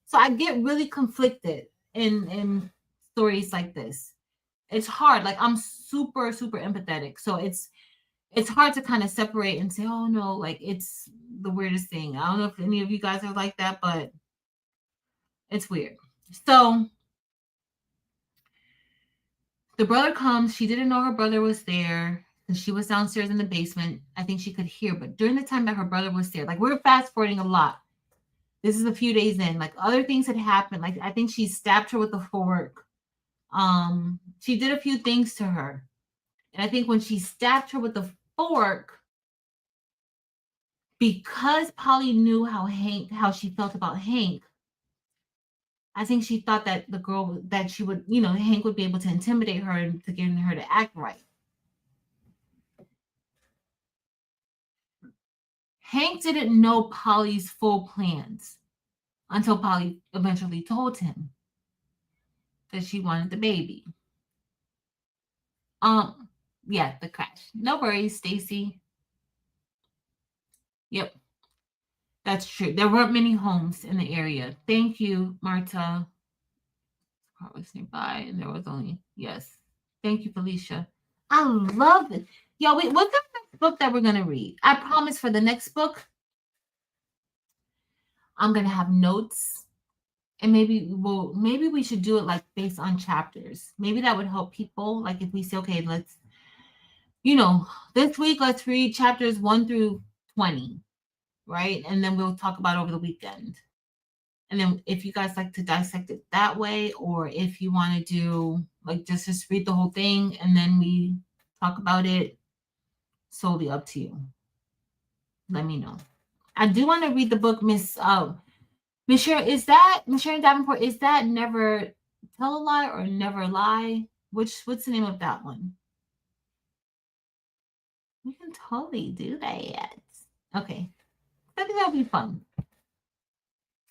so I get really conflicted in stories like this. It's hard. Like I'm super, super empathetic. So it's hard to kind of separate and say, oh no, like it's the weirdest thing. I don't know if any of you guys are like that, but it's weird. So the brother comes. She didn't know her brother was there because she was downstairs in the basement. I think she could hear, but during the time that her brother was there, like we're fast forwarding a lot. This is a few days in. Like other things had happened. Like I think she stabbed her with a fork. She did a few things to her. And I think when she stabbed her with the fork, because Polly knew how she felt about Hank, I think she thought that the girl that she would, Hank would be able to intimidate her and to get her to act right. Hank didn't know Polly's full plans until Polly eventually told him that she wanted the baby. Yeah, the crash. No worries, Stacy. Yep, that's true. There weren't many homes in the area. Thank you, Marta. Car was nearby, and there was only yes. Thank you, Felicia. I love it. Yo, wait, what's the next book that we're gonna read? I promise for the next book, I'm gonna have notes, and maybe we should do it like based on chapters. Maybe that would help people. Like if we say, okay, let's, this week let's read chapters 1 through 20, right? And then we'll talk about over the weekend. And then if you guys like to dissect it that way, or if you want to do like just read the whole thing and then we talk about it, solely up to you. Let me know. I do want to read the book, Miss Sharon Davenport, is that Never Tell a Lie or Never Lie? What's the name of that one? We can totally do that. Okay. I think that'll be fun.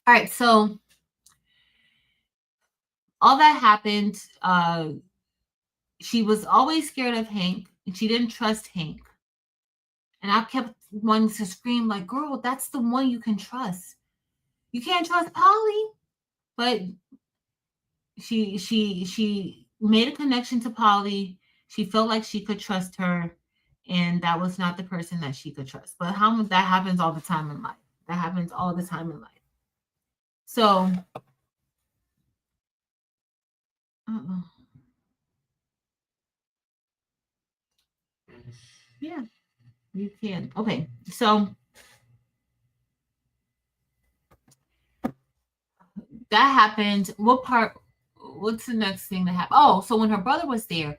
All right, so all that happened. She was always scared of Hank, and she didn't trust Hank. And I kept wanting to scream, like, girl, that's the one you can trust. You can't trust Polly. But she made a connection to Polly. She felt like she could trust her, and that was not the person that she could trust. But how that happens all the time in life. That happens all the time in life. So, yeah, you can. Okay, so that happened. What part? What's the next thing that happened? Oh, so when her brother was there,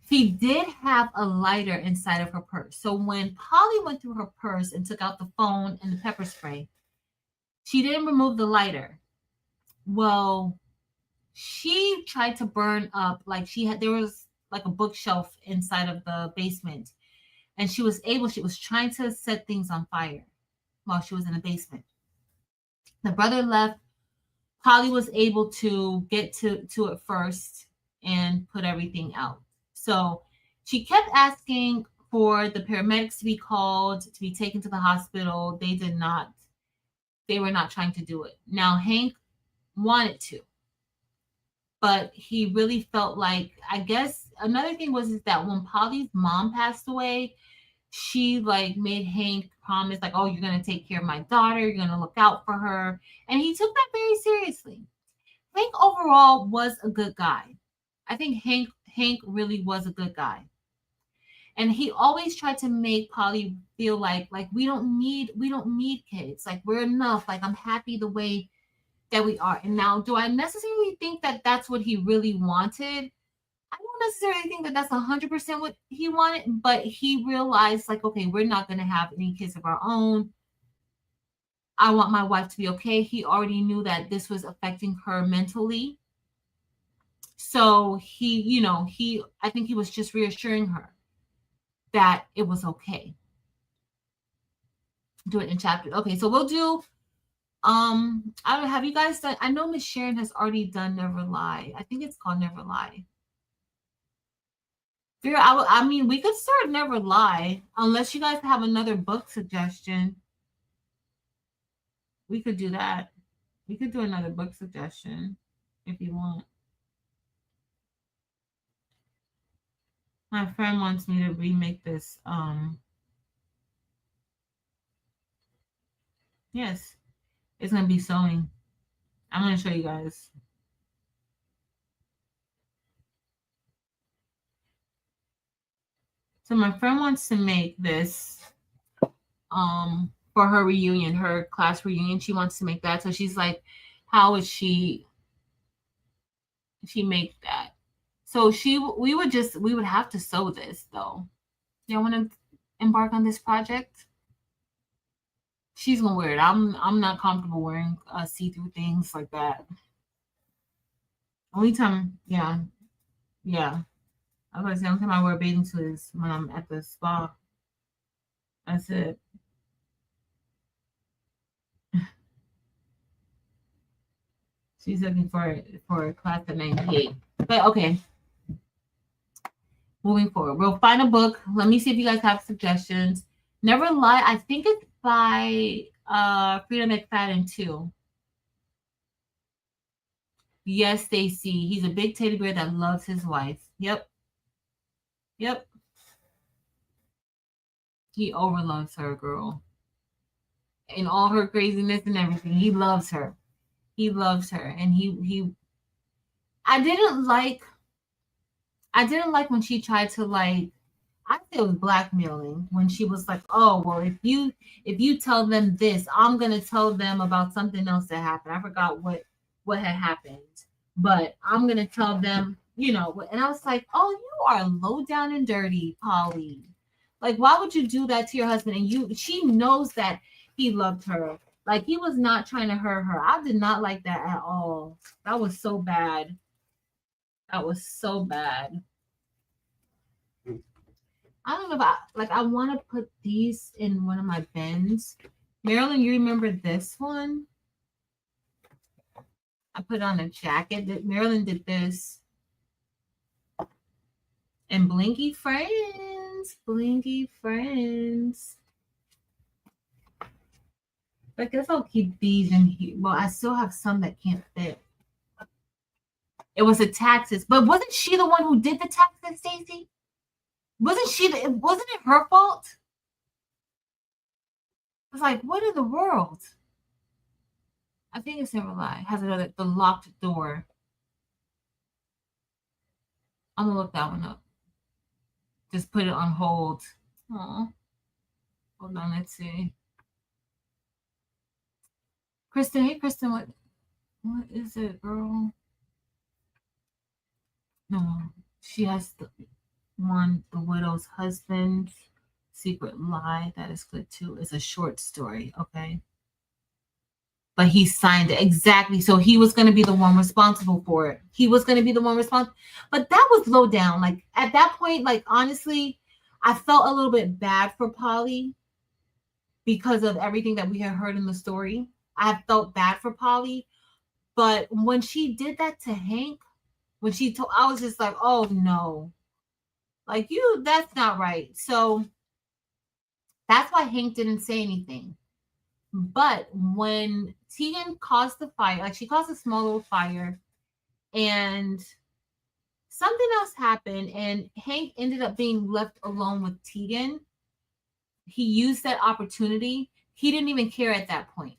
he did have a lighter inside of her purse. So when Polly went through her purse and took out the phone and the pepper spray, she didn't remove the lighter. Well, she tried to burn up, like there was like a bookshelf inside of the basement, and she was trying to set things on fire while she was in the basement. The brother left. Polly was able to get to it first and put everything out. So she kept asking for the paramedics to be called, to be taken to the hospital. They did not. They were not trying to do it. Now Hank wanted to, but he really felt like, I guess another thing was is that when Polly's mom passed away, she like made Hank promise, like, oh, you're gonna take care of my daughter, you're gonna look out for her. And he took that very seriously. Hank overall was a good guy. I think Hank really was a good guy. And he always tried to make Polly feel like we don't need kids. Like we're enough. Like I'm happy the way that we are. And now, do I necessarily think that that's what he really wanted? I don't necessarily think that that's 100% what he wanted, but he realized, like, okay, we're not going to have any kids of our own. I want my wife to be okay. He already knew that this was affecting her mentally. So I think he was just reassuring her that it was okay. Do it in chapters. Okay, so we'll do I don't have you guys done. I know Miss Sharon has already done Never Lie. I think it's called Never Lie. Vera, I mean, we could start Never Lie, unless you guys have another book suggestion. We could do that. We could do another book suggestion if you want. My friend wants me to remake this. Yes, it's gonna be sewing. I'm gonna show you guys. So my friend wants to make this for her reunion, her class reunion. She wants to make that. So she's like, how would she make that? So we would have to sew this though. Y'all want to embark on this project? She's gonna wear it. I'm not comfortable wearing see-through things like that. Only time, yeah. I was gonna say, the only time I wear a bathing suit is when I'm at the spa. That's it. She's looking for a class at 98. But okay. Moving forward. We'll find a book. Let me see if you guys have suggestions. Never Lie. I think it's by Freedom McFadden too. Yes, Stacy. He's a big teddy bear that loves his wife. Yep. He overloves her, girl. In all her craziness and everything. He loves her. And he I didn't like when she tried to like, I think it was blackmailing when she was like, oh well, if you tell them this, I'm gonna tell them about something else that happened. I forgot what had happened. But I'm gonna tell them, and I was like, oh, you are low down and dirty, Polly. Like, why would you do that to your husband? And she knows that he loved her. Like, he was not trying to hurt her. I did not like that at all. That was so bad. That was so bad. I don't know if I want to put these in one of my bins. Marilyn, you remember this one? I put on a jacket that Marilyn did this. And Blinky Friends. I guess I'll keep these in here. Well, I still have some that can't fit. It was the taxes, but wasn't she the one who did the taxes, Stacey? Wasn't it her fault? I was like, what in the world? I think it's Never Lie. Has another the locked door. I'm gonna look that one up. Just put it on hold. Aw. Hold on, let's see. Kristen, hey Kristen, what is it, girl? No, she has the one, The Widow's Husband, Secret Lie. That is good too. It's a short story, okay? But he signed it. Exactly. So he was going to be the one responsible for it. He was going to be the one responsible. But that was low down. Like at that point, like honestly, I felt a little bit bad for Polly because of everything that we had heard in the story. I felt bad for Polly. But when she did that to Hank, when she told, I was just like, oh no. Like that's not right. So that's why Hank didn't say anything. But when Tegan caused the fire, like she caused a small little fire, and something else happened, and Hank ended up being left alone with Tegan. He used that opportunity. He didn't even care at that point.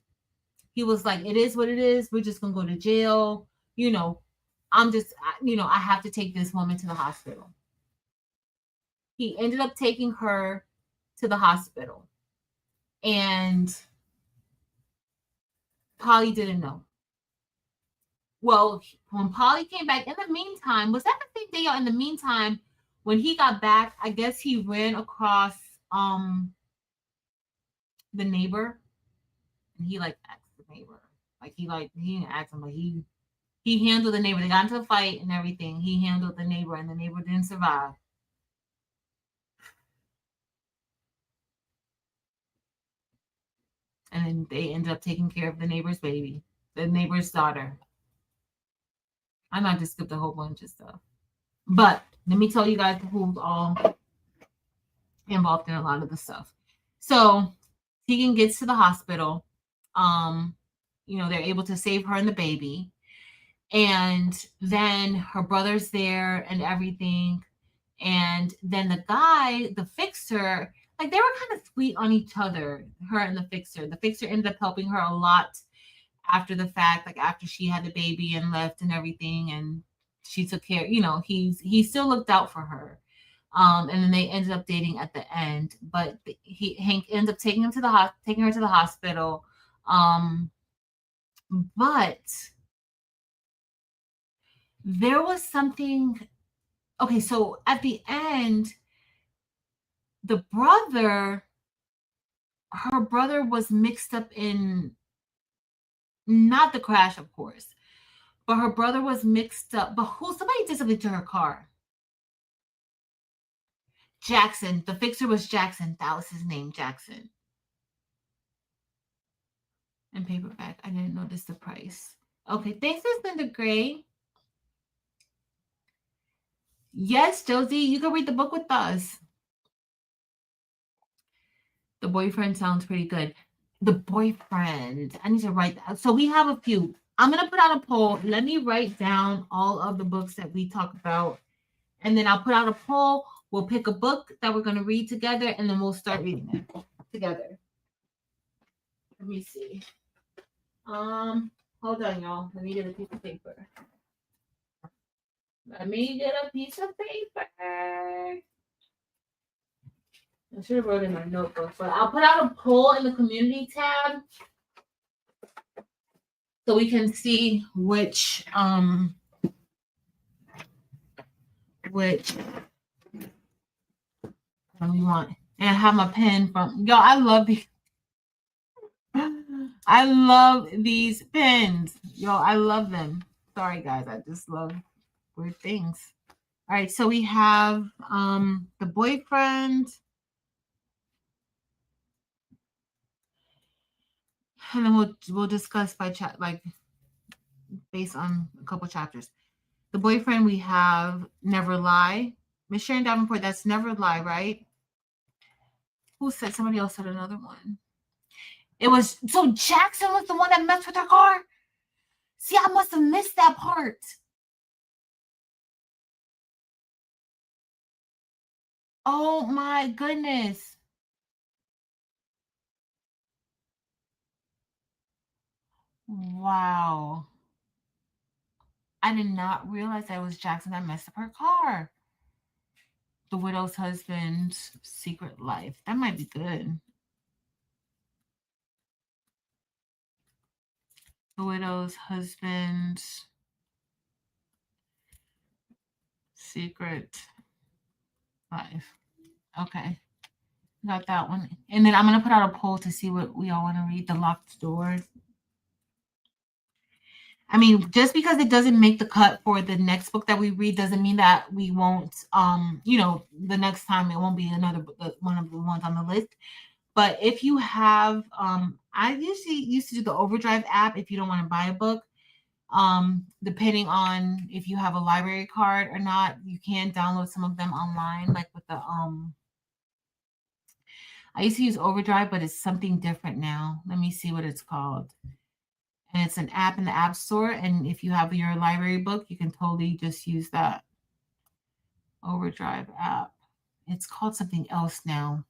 He was like, it is what it is. We're just going to go to jail. I'm just, I have to take this woman to the hospital. He ended up taking her to the hospital. And Polly didn't know. Well, when Polly came back, in the meantime, was that the same day? In the meantime, when he got back, I guess he ran across the neighbor, and he like asked the neighbor, like he didn't ask him, like he handled the neighbor. They got into a fight and everything. He handled the neighbor, and the neighbor didn't survive. And then they ended up taking care of the neighbor's baby, the neighbor's daughter. I might just skipped a whole bunch of stuff. But let me tell you guys who's all involved in a lot of the stuff. So Tegan gets to the hospital. They're able to save her and the baby. And then her brother's there and everything. And then the guy, the fixer, like they were kind of sweet on each other, her and the fixer. The fixer ended up helping her a lot after the fact, like after she had the baby and left and everything, and she took care, he still looked out for her. And then they ended up dating at the end, but Hank ended up taking her to the hospital. But there was something. Okay, so at the end, her brother was mixed up in, not the crash, of course, but her brother was mixed up. But somebody did something to her car. Jackson. The fixer was Jackson. That was his name, Jackson. And paperback. I didn't notice the price. Okay, thanks, Linda Gray. Yes, Josie, you can read the book with us. The Boyfriend sounds pretty good. The Boyfriend. I need to write that. So we have a few. I'm going to put out a poll. Let me write down all of the books that we talk about. And then I'll put out a poll. We'll pick a book that we're going to read together, and then we'll start reading it together. Let me see. Hold on, y'all. Let me get a piece of paper. I should have wrote in my notebook, but I'll put out a poll in the community tab so we can see which one we want. And I have my pen from y'all. I love these pens. Y'all, I love them. Sorry guys, I just love weird things. All right, so we have The Boyfriend. And then we'll discuss by chat, like based on a couple chapters. The Boyfriend, we have Never Lie. Miss Sharon Davenport, that's Never Lie, right? Who said? Somebody else said another one. It was so Jackson was the one that messed with her car. See, I must have missed that part. Oh my goodness. Wow. I did not realize that it was Jackson that messed up her car. The widow's husband's secret life. That might be good. The widow's husband's secret life. Okay. Got that one. And then I'm going to put out a poll to see what we all want to read. The Locked Door. I mean, just because it doesn't make the cut for the next book that we read doesn't mean that we won't, the next time it won't be another one of the ones on the list. But if you have, I usually used to do the Overdrive app if you don't want to buy a book. Depending on if you have a library card or not, you can download some of them online, like with the I used to use Overdrive, but it's something different now. Let me see what it's called. And it's an app in the App Store. And if you have your library book, you can totally just use that Overdrive app. It's called something else now.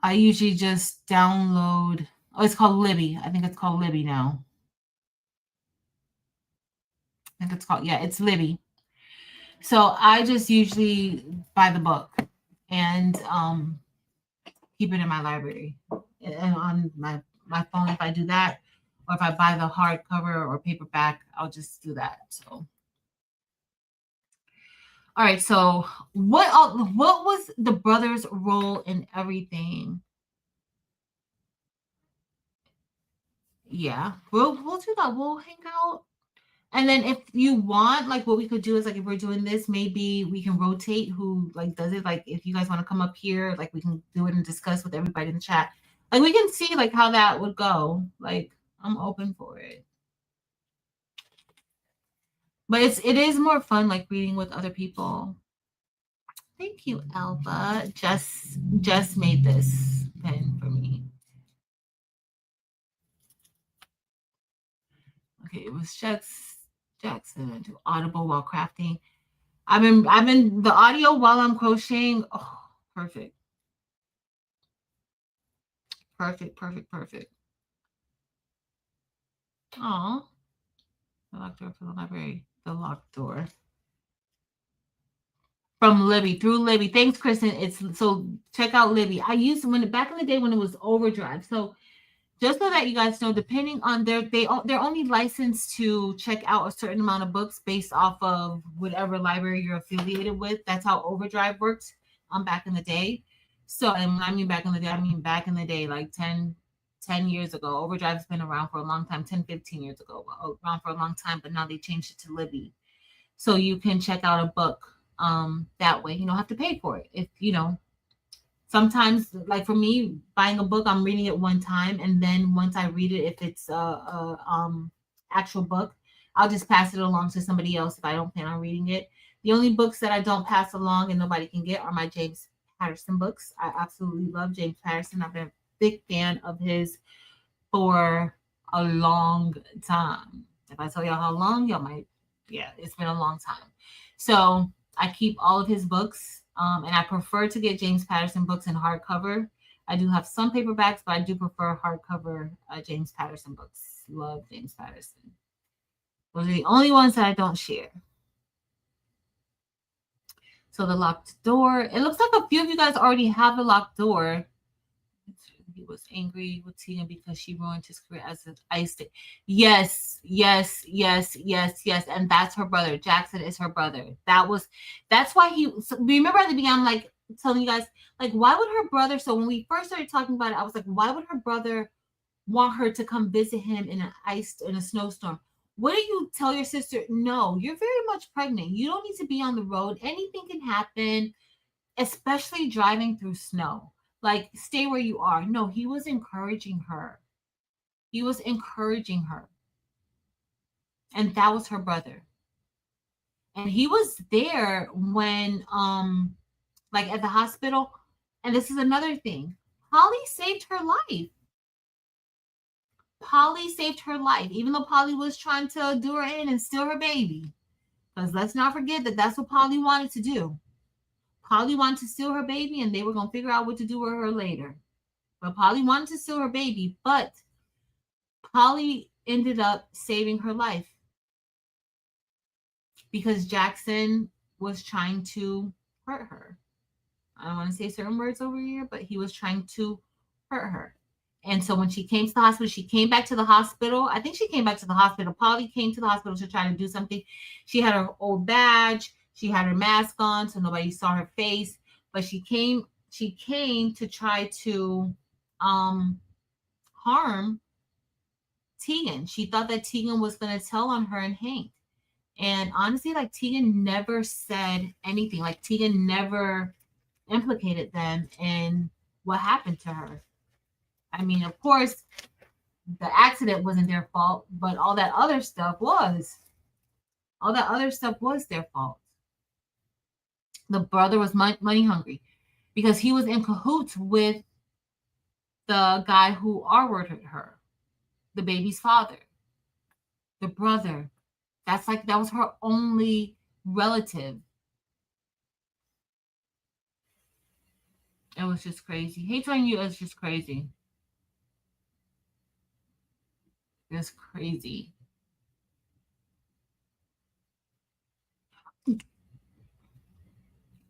I usually just download. Oh, it's called Libby. I think it's called Libby now. I think it's called, yeah, it's Libby. So I just usually buy the book and keep it in my library. And on my phone, if I do that, or if I buy the hardcover or paperback, I'll just do that. So, all right. So, what was the brothers' role in everything? Yeah, we'll do that. We'll hang out. And then if you want, like what we could do is like if we're doing this, maybe we can rotate who like does it. Like if you guys want to come up here, like we can do it and discuss with everybody in the chat. Like we can see like how that would go. Like I'm open for it. But it is more fun like reading with other people. Thank you, Alba. Just made this pen for me. Okay, it was Jackson to Audible while crafting. I've been the audio while I'm crocheting. Oh, perfect. Perfect. Oh, the locked door for the library. The locked door. From Libby, through Libby. Thanks, Kristen. It's so check out Libby. I used back in the day when it was Overdrive. So just so that you guys know, depending on they're only licensed to check out a certain amount of books based off of whatever library you're affiliated with. That's how Overdrive worked back in the day. So, and when I mean back in the day, I mean back in the day, like 10 years ago. Overdrive's been around for a long time, 10, 15 years ago, around for a long time, but now they changed it to Libby. So you can check out a book that way. You don't have to pay for it. If sometimes, like for me, buying a book, I'm reading it one time, and then once I read it, if it's a actual book, I'll just pass it along to somebody else if I don't plan on reading it. The only books that I don't pass along and nobody can get are my James Patterson books. I absolutely love James Patterson. I've been a big fan of his for a long time. If I tell y'all how long, y'all might, yeah, it's been a long time. So I keep all of his books, and I prefer to get James Patterson books in hardcover. I do have some paperbacks, but I do prefer hardcover James Patterson books. Love James Patterson. Those are the only ones that I don't share. So the locked door. It looks like a few of you guys already have the locked door. He was angry with Tina because she ruined his career as an ice. Yes. And that's her brother. Jackson is her brother. That's why remember at the beginning, I'm like telling you guys, like, why would her brother? So when we first started talking about it, I was like, why would her brother want her to come visit him in a snowstorm? What do you tell your sister? No, you're very much pregnant. You don't need to be on the road. Anything can happen, especially driving through snow. Like, stay where you are. No, he was encouraging her. And that was her brother. And he was there when, like at the hospital. And this is another thing. Polly saved her life. Polly saved her life, even though Polly was trying to do her in and steal her baby. Because let's not forget that that's what Polly wanted to do. Polly wanted to steal her baby, and they were going to figure out what to do with her later. But Polly wanted to steal her baby, but Polly ended up saving her life because Jackson was trying to hurt her. I don't want to say certain words over here, but he was trying to hurt her. And so when she came to the hospital, she came back to the hospital. I think she came back to the hospital. Polly came to the hospital to try to do something. She had her old badge. She had her mask on, so nobody saw her face. But she came to try to harm Tegan. She thought that Tegan was going to tell on her and Hank. And honestly, like, Tegan never said anything. Like, Tegan never implicated them in what happened to her. I mean, of course, the accident wasn't their fault, but all that other stuff was. All that other stuff was their fault. The brother was money hungry because he was in cahoots with the guy who R-worded her, the baby's father, the brother. That was her only relative. It was just crazy. Hey, telling you, it's just crazy. It's crazy.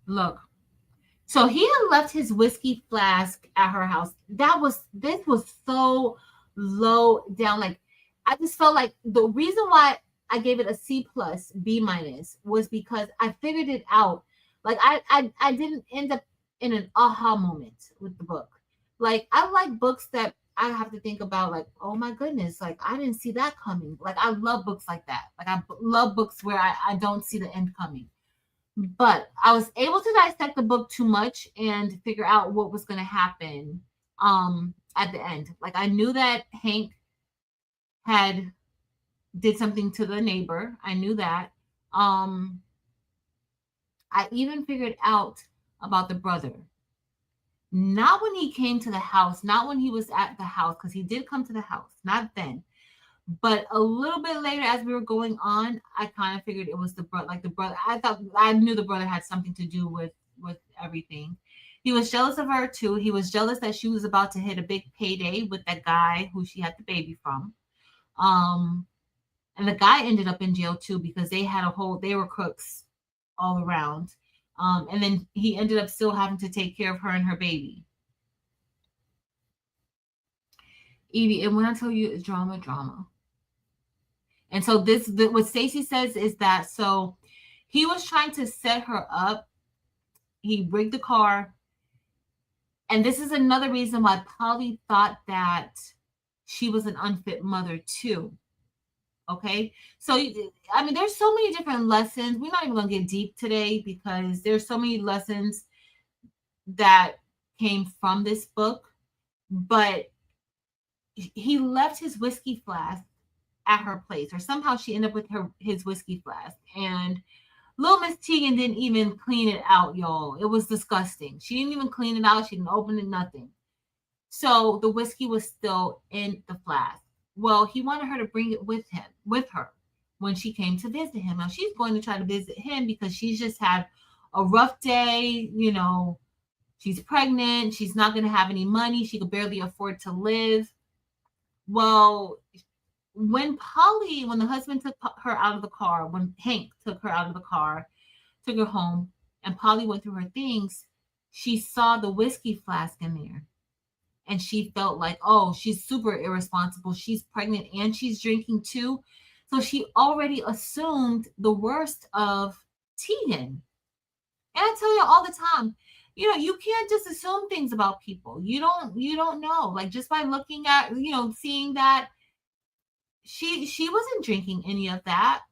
Look. So he had left his whiskey flask at her house. This was so low down. Like, I just felt like the reason why I gave it a C plus, B minus, was because I figured it out. Like, I didn't end up in an aha moment with the book. Like, I like books that I have to think about, like, oh my goodness, like, I didn't see that coming. Like, I love books like that. Like, I love books where I don't see the end coming. But I was able to dissect the book too much and figure out what was going to happen at the end. Like, I knew that Hank had did something to the neighbor. I knew that. I even figured out about the brother. Not when he came to the house, not when he was at the house, because he did come to the house, not then. But a little bit later, as we were going on, I kind of figured it was the brother. Like, the brother, I knew the brother had something to do with everything. He was jealous of her too. He was jealous that she was about to hit a big payday with that guy who she had the baby from. And the guy ended up in jail too because they were crooks all around. And then he ended up still having to take care of her and her baby. Evie, and when I tell you it's drama. And so what Stacey says is that, so he was trying to set her up. He rigged the car. And this is another reason why Polly thought that she was an unfit mother too. Okay. So, I mean, there's so many different lessons. We're not even going to get deep today because there's so many lessons that came from this book. But he left his whiskey flask at her place, or somehow she ended up with his whiskey flask. And little Miss Tegan didn't even clean it out, y'all. It was disgusting. She didn't even clean it out. She didn't open it, nothing. So the whiskey was still in the flask. Well, he wanted her to bring it with her when she came to visit him. Now she's going to try to visit him because she's just had a rough day. You know, she's pregnant. She's not going to have any money. She could barely afford to live. Well, when the husband took her out of the car, when Hank took her out of the car, took her home, and Polly went through her things, she saw the whiskey flask in there. And she felt like, oh, she's super irresponsible. She's pregnant and she's drinking too. So she already assumed the worst of Tegan. And I tell you all the time, you know, you can't just assume things about people. You don't know. Like, just by looking at, you know, seeing that she wasn't drinking any of that.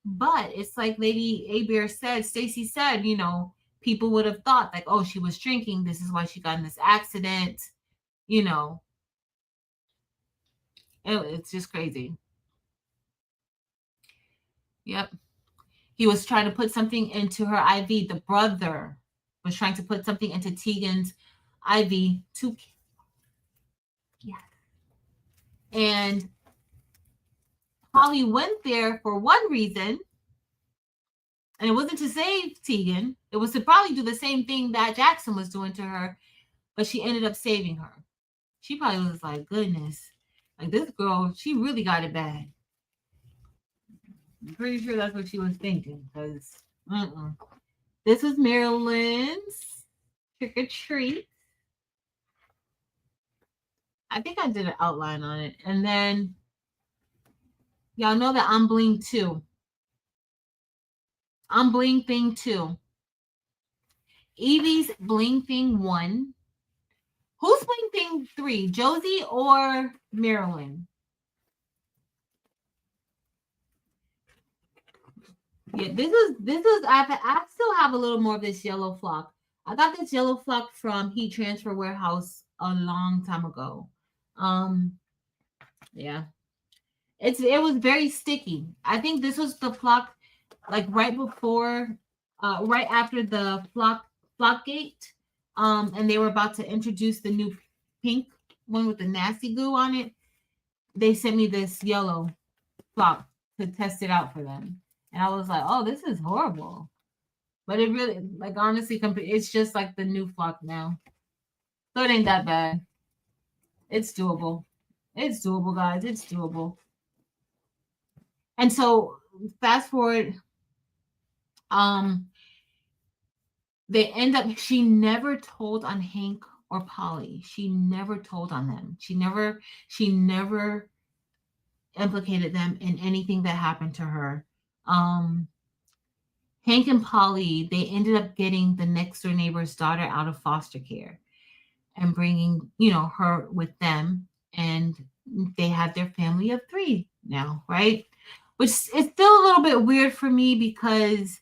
But it's like Lady Abear said, Stacey said, you know, people would have thought like, oh, she was drinking. This is why she got in this accident. You know, it's just crazy. Yep. He was trying to put something into her IV, the brother. was trying to put something into Tegan's IV to, yeah. And Polly went there for one reason, and it wasn't to save Tegan. It was to probably do the same thing that Jackson was doing to her, but she ended up saving her. She probably was like, goodness, like this girl, she really got it bad. I'm pretty sure that's what she was thinking, because this was Marilyn's trick or treat. I think I did an outline on it. And then y'all know that I'm bling too. I'm bling thing 2. Evie's bling thing 1. Who's bling thing 3? Josie or Marilyn? Yeah, this is I still have a little more of this yellow flock. I got this yellow flock from Heat Transfer Warehouse a long time ago. Yeah. It was very sticky. I think this was the flock like right before right after the flock gate. And they were about to introduce the new pink one with the nasty goo on it. They sent me this yellow flock to test it out for them. And I was like, oh, this is horrible. But it really, like, honestly, it's just like the new flock now. So it ain't that bad. It's doable. It's doable, guys. It's doable. And so fast forward, they end up, she never told on Hank or Polly. She never told on them. She never implicated them in anything that happened to her. Hank and Polly, they ended up getting the next door neighbor's daughter out of foster care and bringing, her with them. And they had their family of 3 now, right? Which is still a little bit weird for me because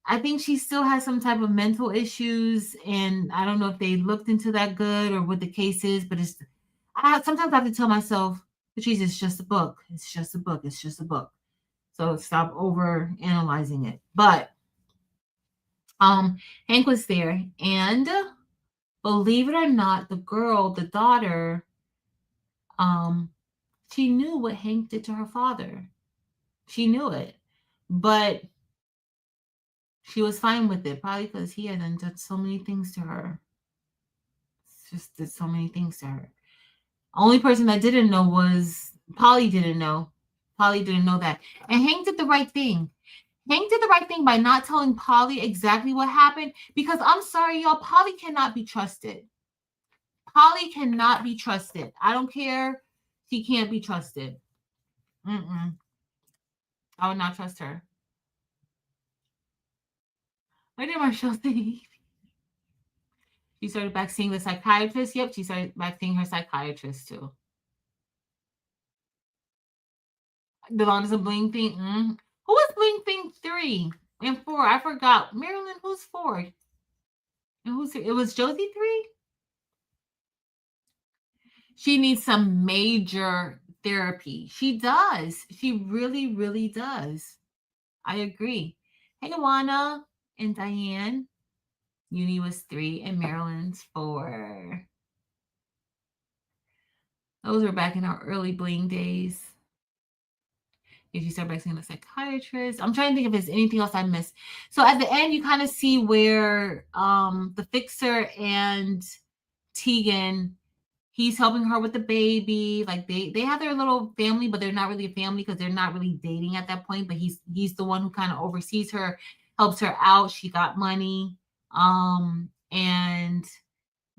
I think she still has some type of mental issues. And I don't know if they looked into that good or what the case is, but sometimes I have to tell myself, Patrice, it's just a book. It's just a book. It's just a book. So stop over analyzing it. But Hank was there, and believe it or not, the daughter, she knew what Hank did to her father. She knew it, but she was fine with it, probably because he had done so many things to her. Just did so many things to her. Only person that didn't know was Polly. Didn't know. Polly didn't know that, and Hank did the right thing. Hank did the right thing by not telling Polly exactly what happened, because I'm sorry, y'all, Polly cannot be trusted. Polly cannot be trusted. I don't care. She can't be trusted. I would not trust her. Why did Marshall say? She started back seeing the psychiatrist. Yep, she started back seeing her psychiatrist too. The longest of bling thing. Who was bling thing 3 and 4? I forgot. Marilyn, who's 4? And it was Josie 3? She needs some major therapy. She does. She really, really does. I agree. Hey, Juana and Diane. Uni was 3 and Marilyn's 4. Those were back in our early bling days. If you start back seeing a psychiatrist. I'm trying to think if there's anything else I missed. So at the end, you kind of see where the fixer and Tegan, he's helping her with the baby. Like they have their little family, but they're not really a family because they're not really dating at that point. But he's the one who kind of oversees her, helps her out. She got money. And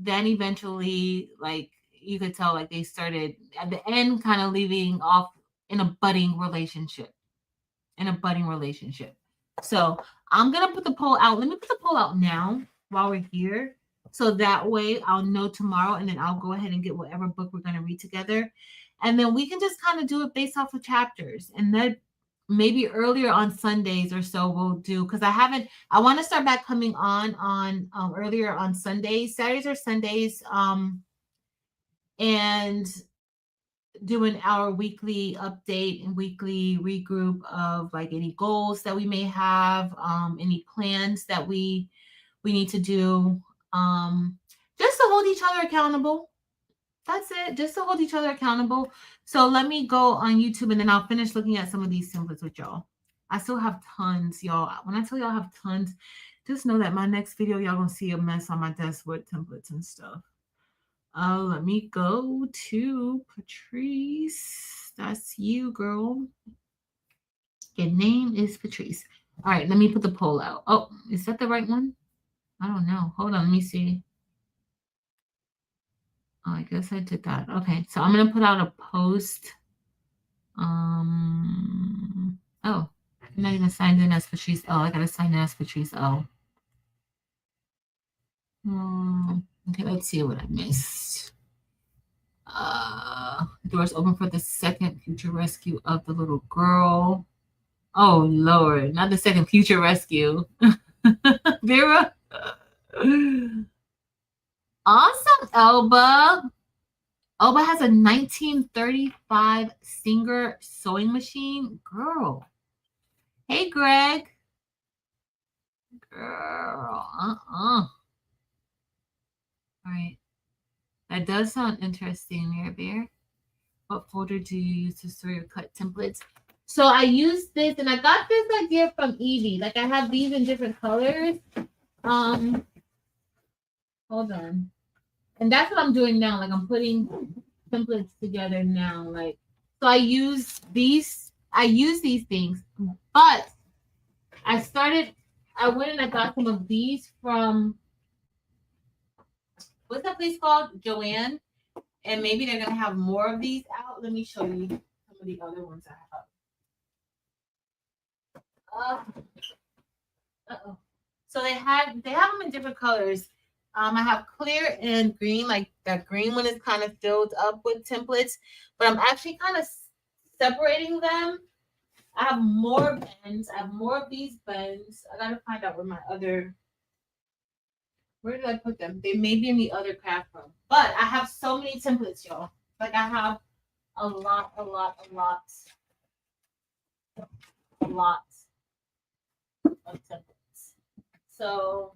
then eventually, like you could tell, like they started at the end kind of leaving off in a budding relationship. So I'm gonna put the poll out. Let me put the poll out now while we're here. So that way I'll know tomorrow, and then I'll go ahead and get whatever book we're going to read together. And then we can just kind of do it based off of chapters. And then maybe earlier on Sundays or so we'll do, because I want to start back coming on earlier on Sundays, Saturdays or Sundays. And doing our weekly update and weekly regroup of like any goals that we may have, any plans that we need to do, just to hold each other accountable. That's it, just to hold each other accountable. So let me go on YouTube and then I'll finish looking at some of these templates with y'all. I still have tons, y'all. When I tell y'all I have tons, just know that my next video, y'all gonna see a mess on my desk with templates and stuff. Let me go to Patrice. That's you, girl. Your name is Patrice. All right, let me put the poll out. Oh, is that the right one? I don't know. Hold on, let me see. Oh, I guess I did that. Okay, so I'm gonna put out a post. Oh, I'm not even signed in as Patrice. Oh, I gotta sign in as Patrice. Oh. Okay, let's see what I missed. Doors open for the second future rescue of the little girl. Oh Lord, not the second future rescue. Vera. Awesome, Elba. Elba has a 1935 Singer sewing machine. Girl. Hey, Greg. Girl. All right. That does sound interesting, Mary Bear. What folder do you use to store your cut templates? So I use this, and I got this idea from Evie. Like I have these in different colors. Hold on. And that's what I'm doing now. Like I'm putting templates together now. Like, so I use these things, but I went and I got some of these from, what's that place called? Joanne. And maybe they're gonna have more of these out. Let me show you some of the other ones I have. Uh-oh. So they have them in different colors. I have clear and green. Like that green one is kind of filled up with templates, but I'm actually kind of separating them. I have more bends. I have more of these bends. I gotta find out where did I put them? They may be in the other craft room. But I have so many templates, y'all. Like I have a lot of templates. So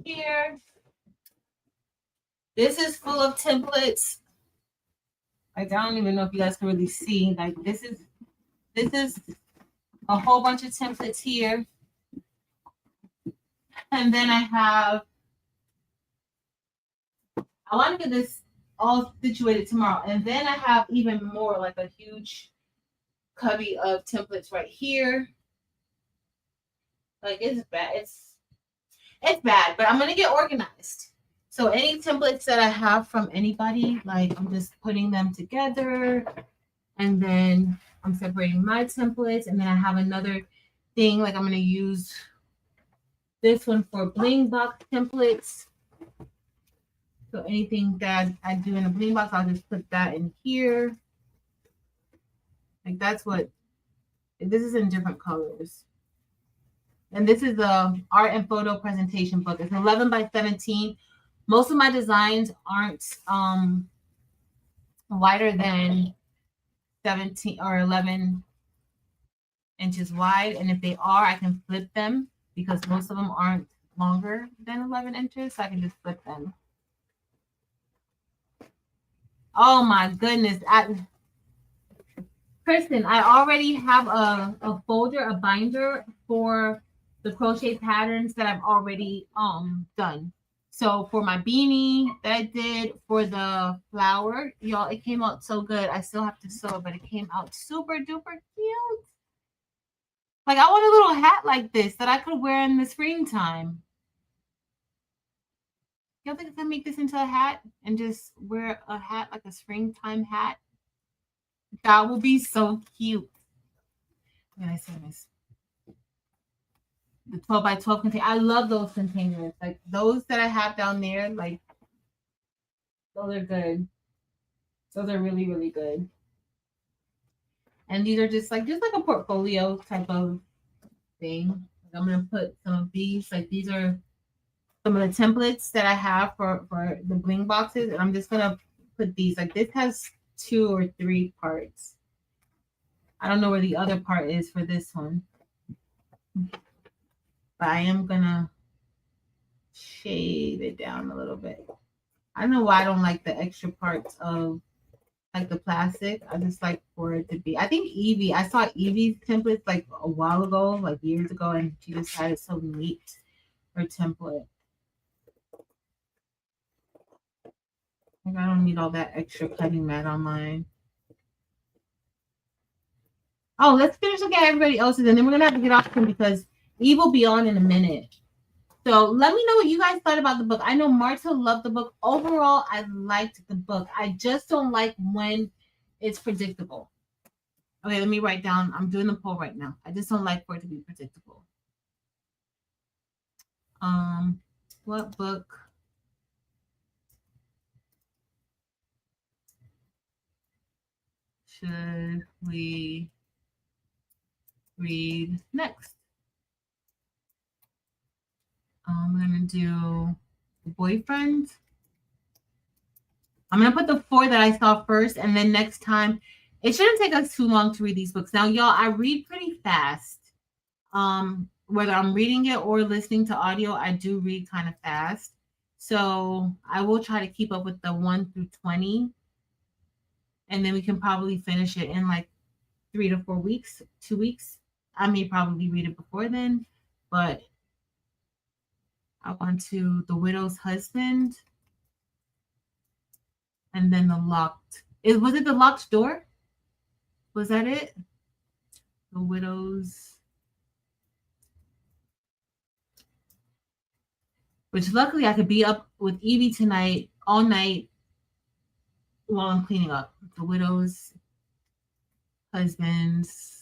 here, this is full of templates. Like I don't even know if you guys can really see. Like this is a whole bunch of templates here. And then I want to get this all situated tomorrow. And then I have even more, like a huge cubby of templates right here. Like it's bad. It's bad, but I'm gonna get organized. So any templates that I have from anybody, like I'm just putting them together, and then I'm separating my templates, and then I have another thing, like I'm gonna use this one for bling box templates. So anything that I do in a bling box, I'll just put that in here. Like that's what, this is in different colors. And this is the art and photo presentation book. It's 11 by 17. Most of my designs aren't wider than 17 or 11 inches wide. And if they are, I can flip them because most of them aren't longer than 11 inches. So I can just flip them. Oh my goodness. Kristen, I already have a folder, a binder for the crochet patterns that I've already done. So for my beanie that I did, for the flower, y'all, it came out so good. I still have to sew it, but it came out super duper cute. Like I want a little hat like this that I could wear in the springtime. Y'all think I can make this into a hat and just wear a hat like a springtime hat? That will be so cute. What did I say this? The 12 by 12 container. I love those containers. Like those that I have down there, like those are good. Those are really, really good. And these are just like a portfolio type of thing. I'm gonna put some of these. Like these are some of the templates that I have for the bling boxes, and I'm just gonna put these. Like this has 2 or 3 parts. I don't know where the other part is for this one, but I am gonna shade it down a little bit. I don't know why I don't like the extra parts of like the plastic. I just like for it to be. I think Evie. I saw Evie's templates like a while ago, like years ago, and she just had it so neat. Her template. Like I don't need all that extra cutting mat on mine. Oh, let's finish looking at everybody else's, and then we're gonna have to get off them because Eve will be on in a minute. So let me know what you guys thought about the book. I know Marta loved the book. Overall, I liked the book. I just don't like when it's predictable. Okay, let me write down. I'm doing the poll right now. I just don't like for it to be predictable. What book should we read next? I'm gonna do The Boyfriend. I'm gonna put the 4 that I saw first, and then next time, it shouldn't take us too long to read these books. Now, y'all, I read pretty fast. Whether I'm reading it or listening to audio, I do read kind of fast. So I will try to keep up with the 1 through 20, and then we can probably finish it in like 3 to 4 weeks, 2 weeks. I may probably read it before then, but I want to The Widow's Husband, and then was it The Locked Door? Was that it? The Widow's, which luckily I could be up with Evie tonight all night while I'm cleaning up. The Widow's Husband's.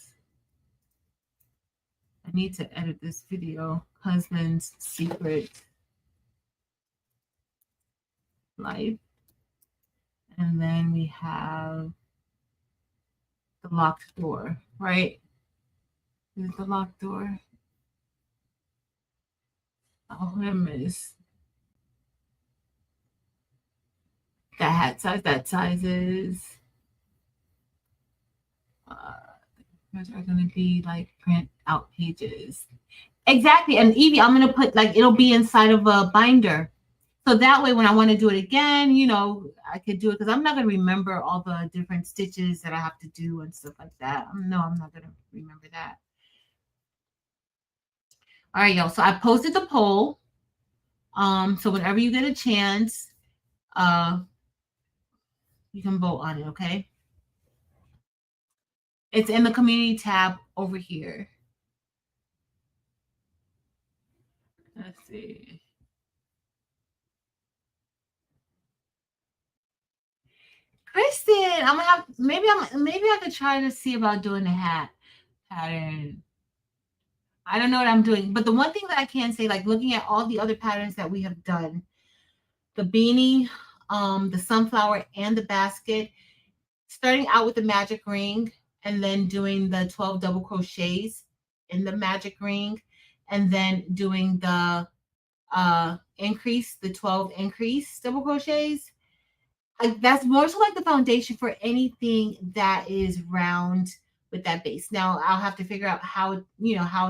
I need to edit this video. Husband's Secret Life. And then we have The Locked Door, right? Is it The Locked Door? Oh, I missed. That hat size, that size is those are gonna be like print out pages. Exactly. And Evie, I'm gonna put like it'll be inside of a binder. So that way when I want to do it again, I could do it because I'm not gonna remember all the different stitches that I have to do and stuff like that. No, I'm not gonna remember that. All right, y'all. So I posted the poll. So whenever you get a chance, you can vote on it, okay? It's in the community tab over here. Let's see. Kristen, I'm gonna have maybe I could try to see about doing a hat pattern. I don't know what I'm doing, but the one thing that I can say, like looking at all the other patterns that we have done, the beanie, the sunflower, and the basket, starting out with the magic ring and then doing the 12 double crochets in the magic ring, and then doing the increase, the 12 increase double crochets. That's more so like the foundation for anything that is round with that base. Now I'll have to figure out how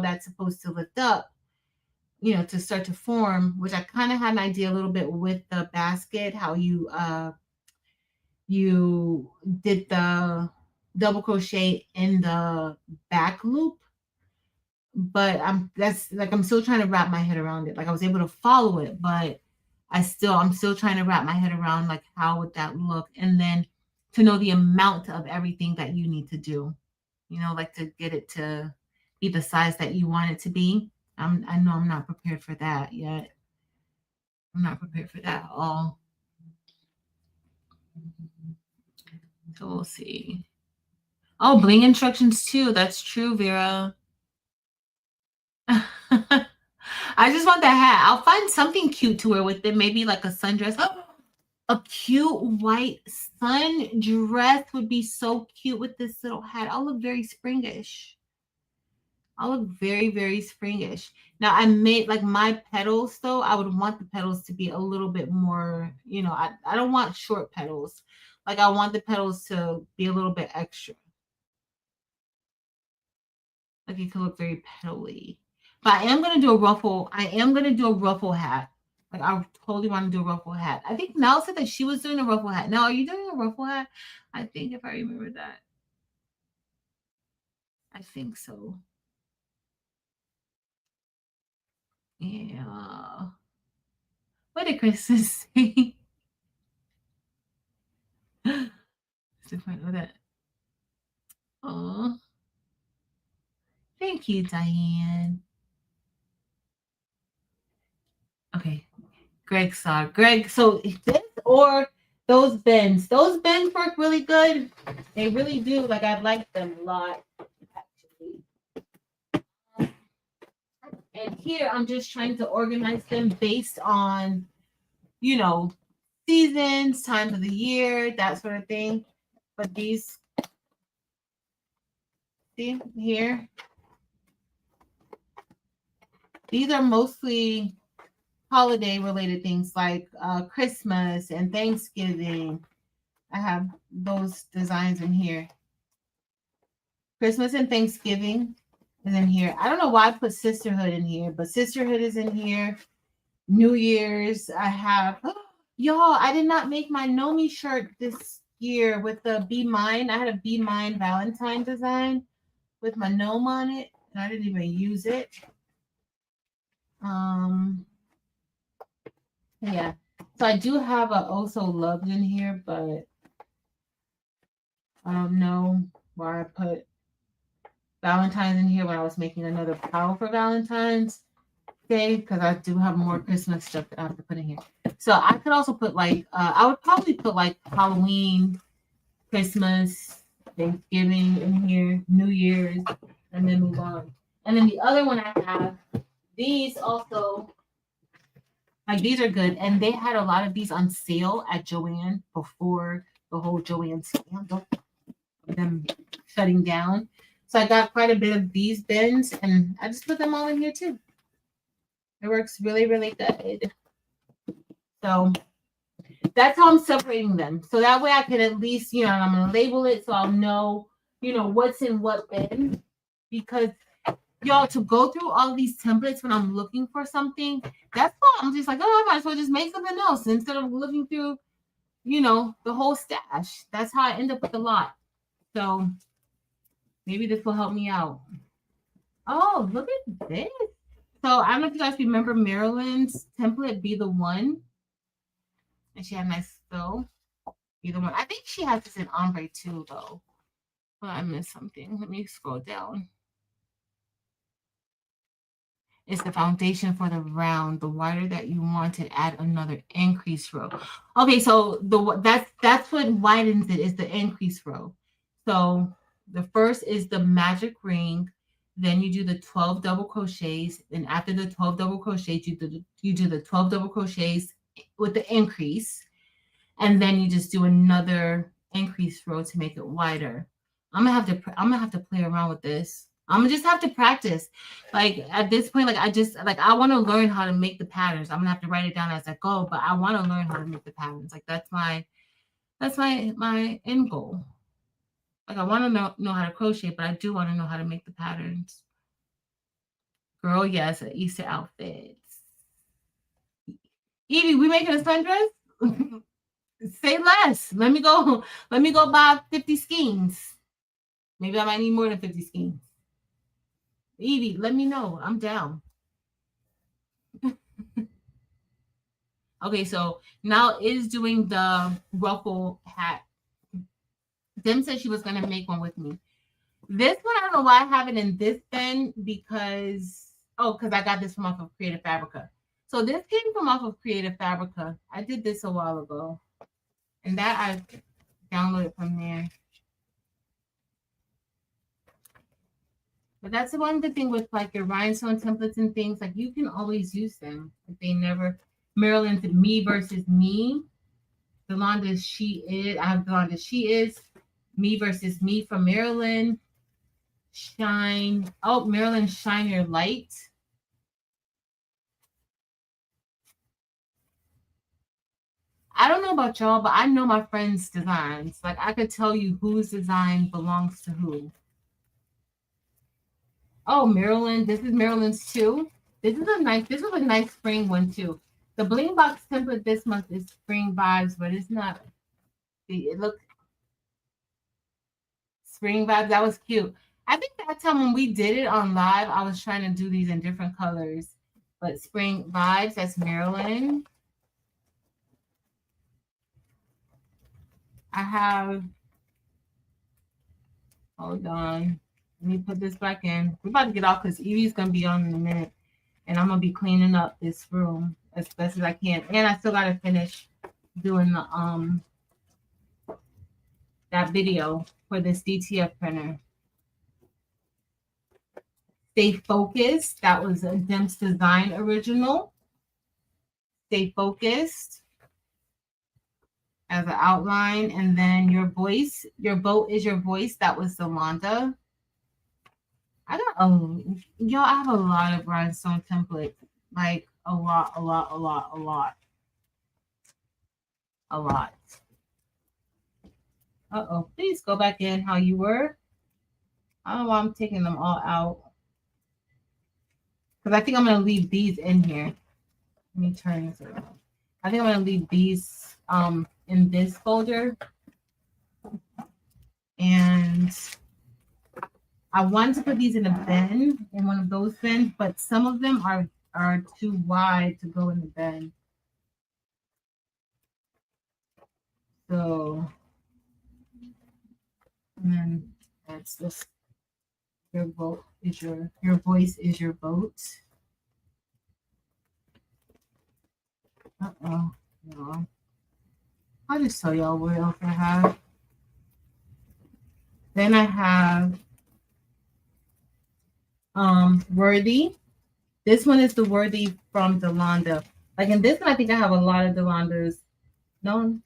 that's supposed to lift up, to start to form, which I kind of had an idea a little bit with the basket, how you did the double crochet in the back loop, but I'm still trying to wrap my head around it. Like I was able to follow it, but I'm still trying to wrap my head around like how would that look, and then to know the amount of everything that you need to do, like to get it to be the size that you want it to be. I know I'm not prepared for that yet. I'm not prepared for that at all. So we'll see. Oh, bling instructions too. That's true, Vera. I just want that hat. I'll find something cute to wear with it. Maybe like a sundress. A cute white sundress would be so cute with this little hat. I'll look very springish. I look very, very springish. Now I made like my petals though, I would want the petals to be a little bit more, I don't want short petals. Like I want the petals to be a little bit extra. Like it could look very petally. But I am gonna do a ruffle. I am gonna do a ruffle hat. Like I totally want to do a ruffle hat. I think Mel said that she was doing a ruffle hat. Now, are you doing a ruffle hat? I think if I remember that. I think so. Yeah. What did Christmas say? What's the point of that? Oh, thank you, Diane. Okay. Greg saw. Greg, so this or those bends. Those bends work really good. They really do. Like I like them a lot, actually. And here I'm just trying to organize them based on, you know, seasons, times of the year, that sort of thing. But these, see here, these are mostly holiday related things like Christmas and Thanksgiving. I have those designs in here. Christmas and Thanksgiving is in here. I don't know why I put sisterhood in here, but sisterhood is in here. New Year's, I have. Y'all, I did not make my Nomi shirt this year with the Be Mine. I had a Be Mine Valentine design with my gnome on it, and I didn't even use it. Yeah. So I do have a Also Loved in here, but I don't know why I put Valentine's in here when I was making another pile for Valentine's Day, because I do have more Christmas stuff that I have to put in here. So I could also put like I would probably put like Halloween, Christmas, Thanksgiving in here, New Year's, and then move on. And then the other one I have, these also, like these are good, and they had a lot of these on sale at Joann before the whole Joann scandal, them shutting down. So I got quite a bit of these bins, and I just put them all in here too. It works really, really good. So that's how I'm separating them. So that way I can at least, I'm going to label it so I'll know, what's in what bin. Because, y'all, to go through all these templates when I'm looking for something, that's why I'm just like, oh, I might as well just make something else instead of looking through, the whole stash. That's how I end up with a lot. So maybe this will help me out. Oh, look at this. So I don't know if you guys remember Marilyn's template, Be the One. And she had a nice fill. Be the One. I think she has this in ombre too, though. But I missed something. Let me scroll down. It's the foundation for the round. The wider that you want to add another increase row. Okay, so that's what widens it, is the increase row. So the first is the magic ring. Then you do the 12 double crochets. And after the 12 double crochets, you do the 12 double crochets with the increase. And then you just do another increase row to make it wider. I'm gonna have to play around with this. I'm gonna just have to practice. Like at this point, I want to learn how to make the patterns. I'm gonna have to write it down as I go, but I want to learn how to make the patterns. Like that's my end goal. Like I want to know how to crochet, but I do want to know how to make the patterns. Girl, yes, Easter outfits. Evie, we making a sundress? Say less. Let me go buy 50 skeins. Maybe I might need more than 50 skeins. Evie, let me know. I'm down. Okay, so now is doing the ruffle hat. Dem said she was going to make one with me. This one, I don't know why I have it in this bin because I got this from off of Creative Fabrica. So this came from off of Creative Fabrica. I did this a while ago. And that I downloaded from there. But that's the one good thing with like your rhinestone templates and things. Like you can always use them. Like they never. Maryland's Me versus Me. Delonda's She Is. I have Delonda's She Is. Me versus Me from Maryland. Shine. Oh, Marilyn, Shine Your Light. I don't know about y'all, but I know my friends' designs. Like I could tell you whose design belongs to who. Oh, Marilyn. This is Marilyn's too. This was a nice spring one too. The Bling Box template this month is spring vibes, but it's not. It looks spring vibes. That was cute. I think that time when we did it on live, I was trying to do these in different colors. But spring vibes, that's Marilyn. I have, hold on. Let me put this back in. We're about to get off because Evie's going to be on in a minute. And I'm going to be cleaning up this room as best as I can. And I still got to finish doing the that video for this DTF printer. Stay Focused. That was a Dimps Design original. Stay Focused as an outline. And then Your Voice. Your Boat is Your Voice. That was Zolanda. I got y'all, I have a lot of rhinestone templates. Like a lot. Uh-oh. Please go back in how you were. I don't know why I'm taking them all out. Because I think I'm going to leave these in here. Let me turn this around. I think I'm going to leave these in this folder. And I wanted to put these in a bin, in one of those bins, but some of them are too wide to go in the bin. So, and then that's this. Your vote is your voice is your vote. Uh-oh. No. I'll just tell y'all what else I have. Then I have Worthy. This one is the Worthy from Delonda. Like in this one, I think I have a lot of Delondas. No.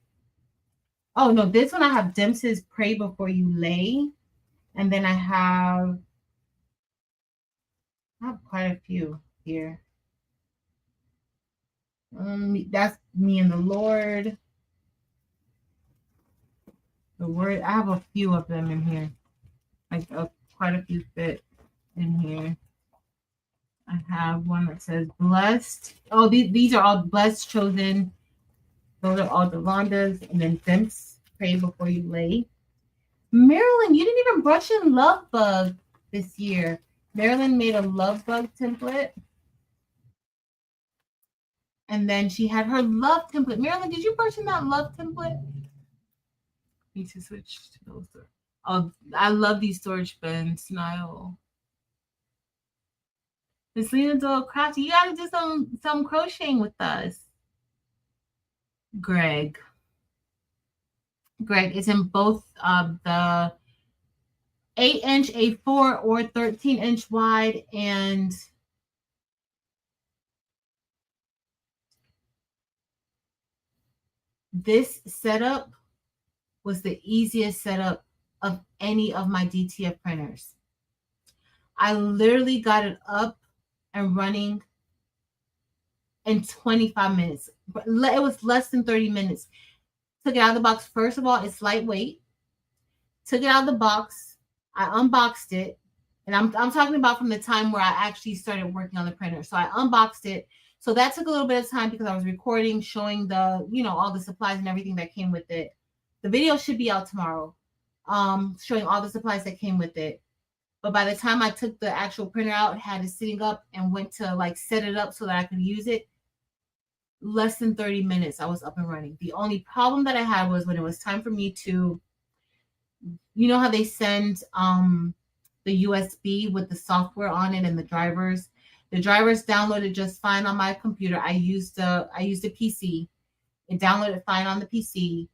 Oh no, this one I have Dempsey's Pray Before You Lay. And then I have quite a few here. That's Me and the Lord. The Word. I have a few of them in here. Like quite a few fit in here. I have one that says Blessed. Oh, these are all Blessed, Chosen. Those are all Delondas. And then Demps, Pray Before You Lay. Marilyn, you didn't even brush in Love Bug this year. Marilyn made a Love Bug template. And then she had her Love template. Marilyn, did you brush in that Love template? Need to switch to those. Oh, I love these storage bins, Niall. Miss Lena Doyle Crafty, you gotta do some crocheting with us. Greg, it's in both the 8-inch A4 or 13-inch wide, and this setup was the easiest setup of any of my DTF printers. I literally got it up and running in 25 minutes. It was less than 30 minutes. Took it out of the box. First of all, it's lightweight. Took it out of the box. I unboxed it. And I'm talking about from the time where I actually started working on the printer. So I unboxed it. So that took a little bit of time because I was recording, showing the, all the supplies and everything that came with it. The video should be out tomorrow, showing all the supplies that came with it. But by the time I took the actual printer out, had it sitting up and went to set it up so that I could use it, less than 30 minutes, I was up and running. The only problem that I had was when it was time for me to, how they send the USB with the software on it and the drivers. The drivers downloaded just fine on my computer. I used a PC. It downloaded fine on the PC.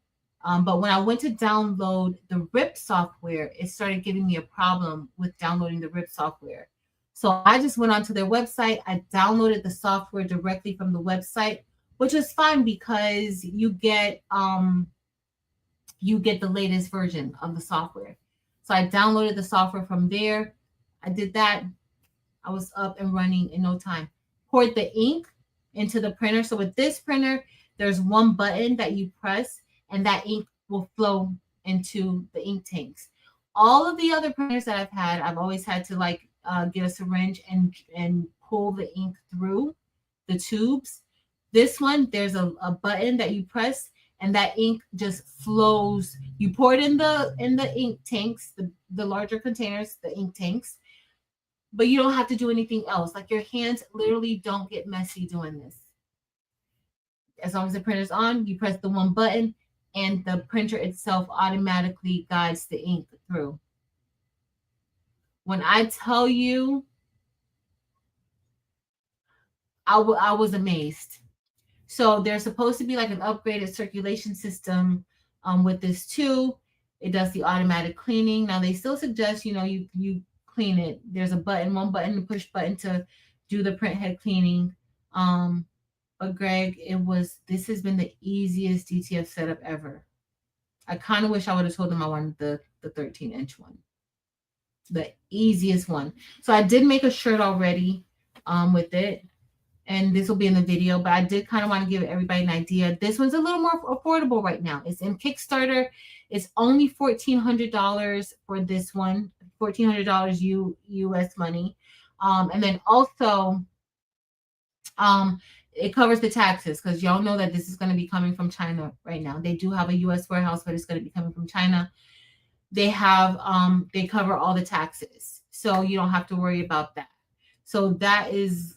But when I went to download the RIP software, it started giving me a problem with downloading the RIP software. So I just went onto their website. I downloaded the software directly from the website, which is fine because you get the latest version of the software. So I downloaded the software from there. I did that. I was up and running in no time. Poured the ink into the printer. So with this printer, there's one button that you press and that ink will flow into the ink tanks. All of the other printers that I've had, I've always had to like get a syringe and pull the ink through the tubes. This one, there's a button that you press and that ink just flows. You pour it in the ink tanks, the larger containers, the ink tanks, but you don't have to do anything else. Like your hands literally don't get messy doing this. As long as the printer's on, you press the one button and the printer itself automatically guides the ink through. When I tell you, I was amazed. So there's supposed to be like an upgraded circulation system with this too. It does the automatic cleaning. Now they still suggest, you clean it. There's a button, one button, the push button to do the print head cleaning. But Greg, this has been the easiest DTF setup ever. I kind of wish I would have told them I wanted the 13-inch one. The easiest one. So I did make a shirt already with it. And this will be in the video, but I did kind of want to give everybody an idea. This one's a little more affordable right now. It's in Kickstarter. It's only $1,400 for this one, $1,400 US money. And then also, it covers the taxes because y'all know that this is going to be coming from China right now. They do have a US warehouse, but it's going to be coming from China. They have, they cover all the taxes. So you don't have to worry about that. So that is,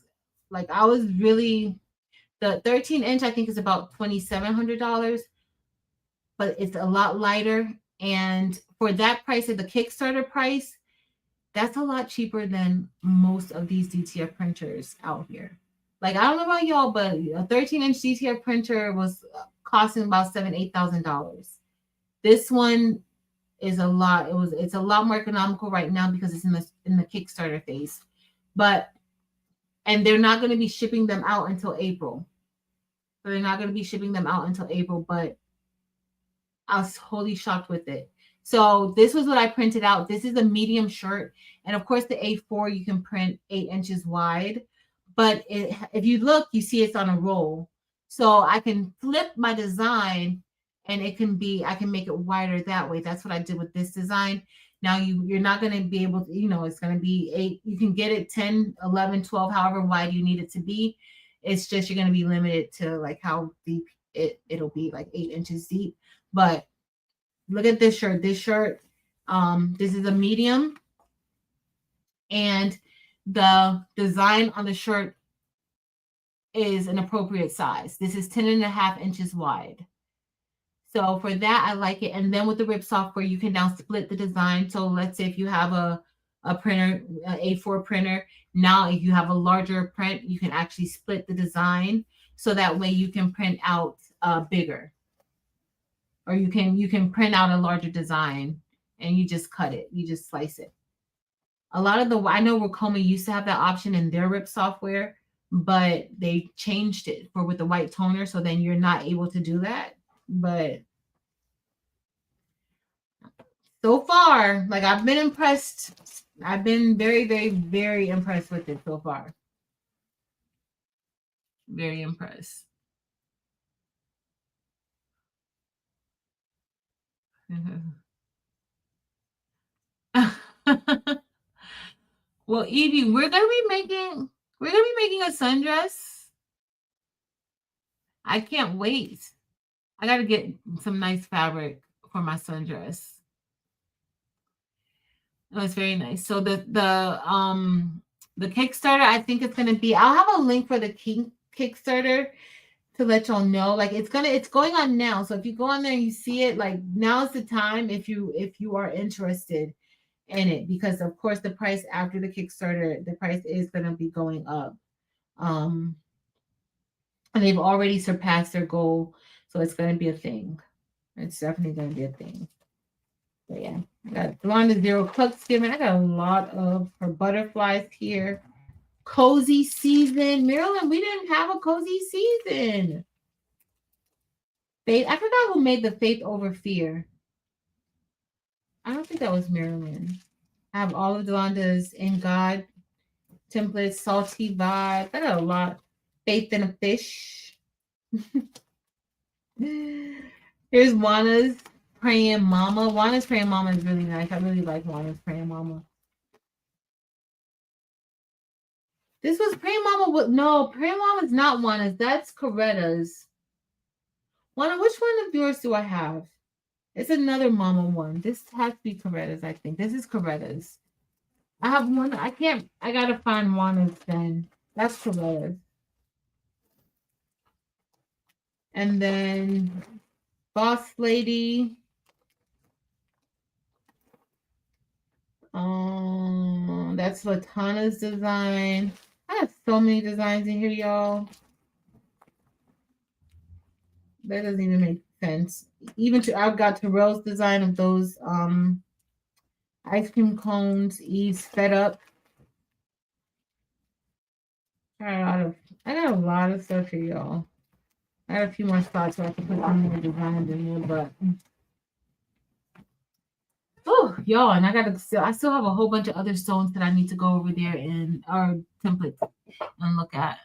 like, I was really, the 13-inch I think is about $2,700, but it's a lot lighter. And for that price at the Kickstarter price, that's a lot cheaper than most of these DTF printers out here. Like, I don't know about y'all, but a 13-inch DTF printer was costing about $8,000. This one is a lot. It's a lot more economical right now because it's in the Kickstarter phase. And they're not going to be shipping them out until April. So they're not going to be shipping them out until April, but I was totally shocked with it. So this was what I printed out. This is a medium shirt. And of course, the A4, you can print 8 inches wide. But if you look, you see it's on a roll. So I can flip my design and I can make it wider that way. That's what I did with this design. Now you're not going to be able to, it's going to be 8. You can get it 10, 11, 12, however wide you need it to be. It's just you're going to be limited to like how deep it'll be, like 8 inches deep. But look at this shirt. This shirt, this is a medium. And the design on the shirt is an appropriate size. This is 10.5 inches wide. So for that, I like it. And then with the rip software, you can now split the design. So let's say if you have a printer, an A4 printer, now if you have a larger print, you can actually split the design. So that way you can print out bigger. Or you can print out a larger design and you just cut it. You just slice it. A lot of I know Ricoma used to have that option in their rip software, but they changed it with the white toner. So then you're not able to do that. But so far, like, I've been impressed. I've been very, very, very impressed with it so far. Very impressed. Well, Evie, we're gonna be making a sundress. I can't wait. I gotta get some nice fabric for my sundress. Oh, it's very nice. So the Kickstarter, I think it's gonna be. I'll have a link for the Kickstarter to let y'all know. Like, it's going on now. So if you go on there and you see it, like, now's the time if you are interested in it, because of course the price after the Kickstarter, the price is gonna be going up. And they've already surpassed their goal, so it's gonna be a thing. It's definitely gonna be a thing. So yeah, I got Blonde Zero Clucks given. I got a lot of her butterflies here. Cozy season. Marilyn, we didn't have a cozy season. Faith, I forgot who made the Faith Over Fear. I don't think that was Marilyn. I have all of Yolanda's In God templates, Salty Vibe. I got a lot. Faith in a Fish. Here's Juana's Praying Mama. Juana's Praying Mama is really nice. I really like Juana's Praying Mama. This was Praying Mama. No, Praying Mama is not Juana's. That's Coretta's. Juana, which one of yours do I have? It's another Mama one. This has to be Coretta's, I think. This is Coretta's. I have one. I gotta find Juana's then. That's Coretta's. And then Boss Lady. That's Latana's design. I have so many designs in here, y'all. That doesn't even make sense. I've got Terrell's design of those ice cream cones. Eve's Fed Up. I got a lot of stuff here, y'all. I got a few more spots where I can put some more designs in there, but oh, y'all, and I still have a whole bunch of other stones that I need to go over there and our templates and look at.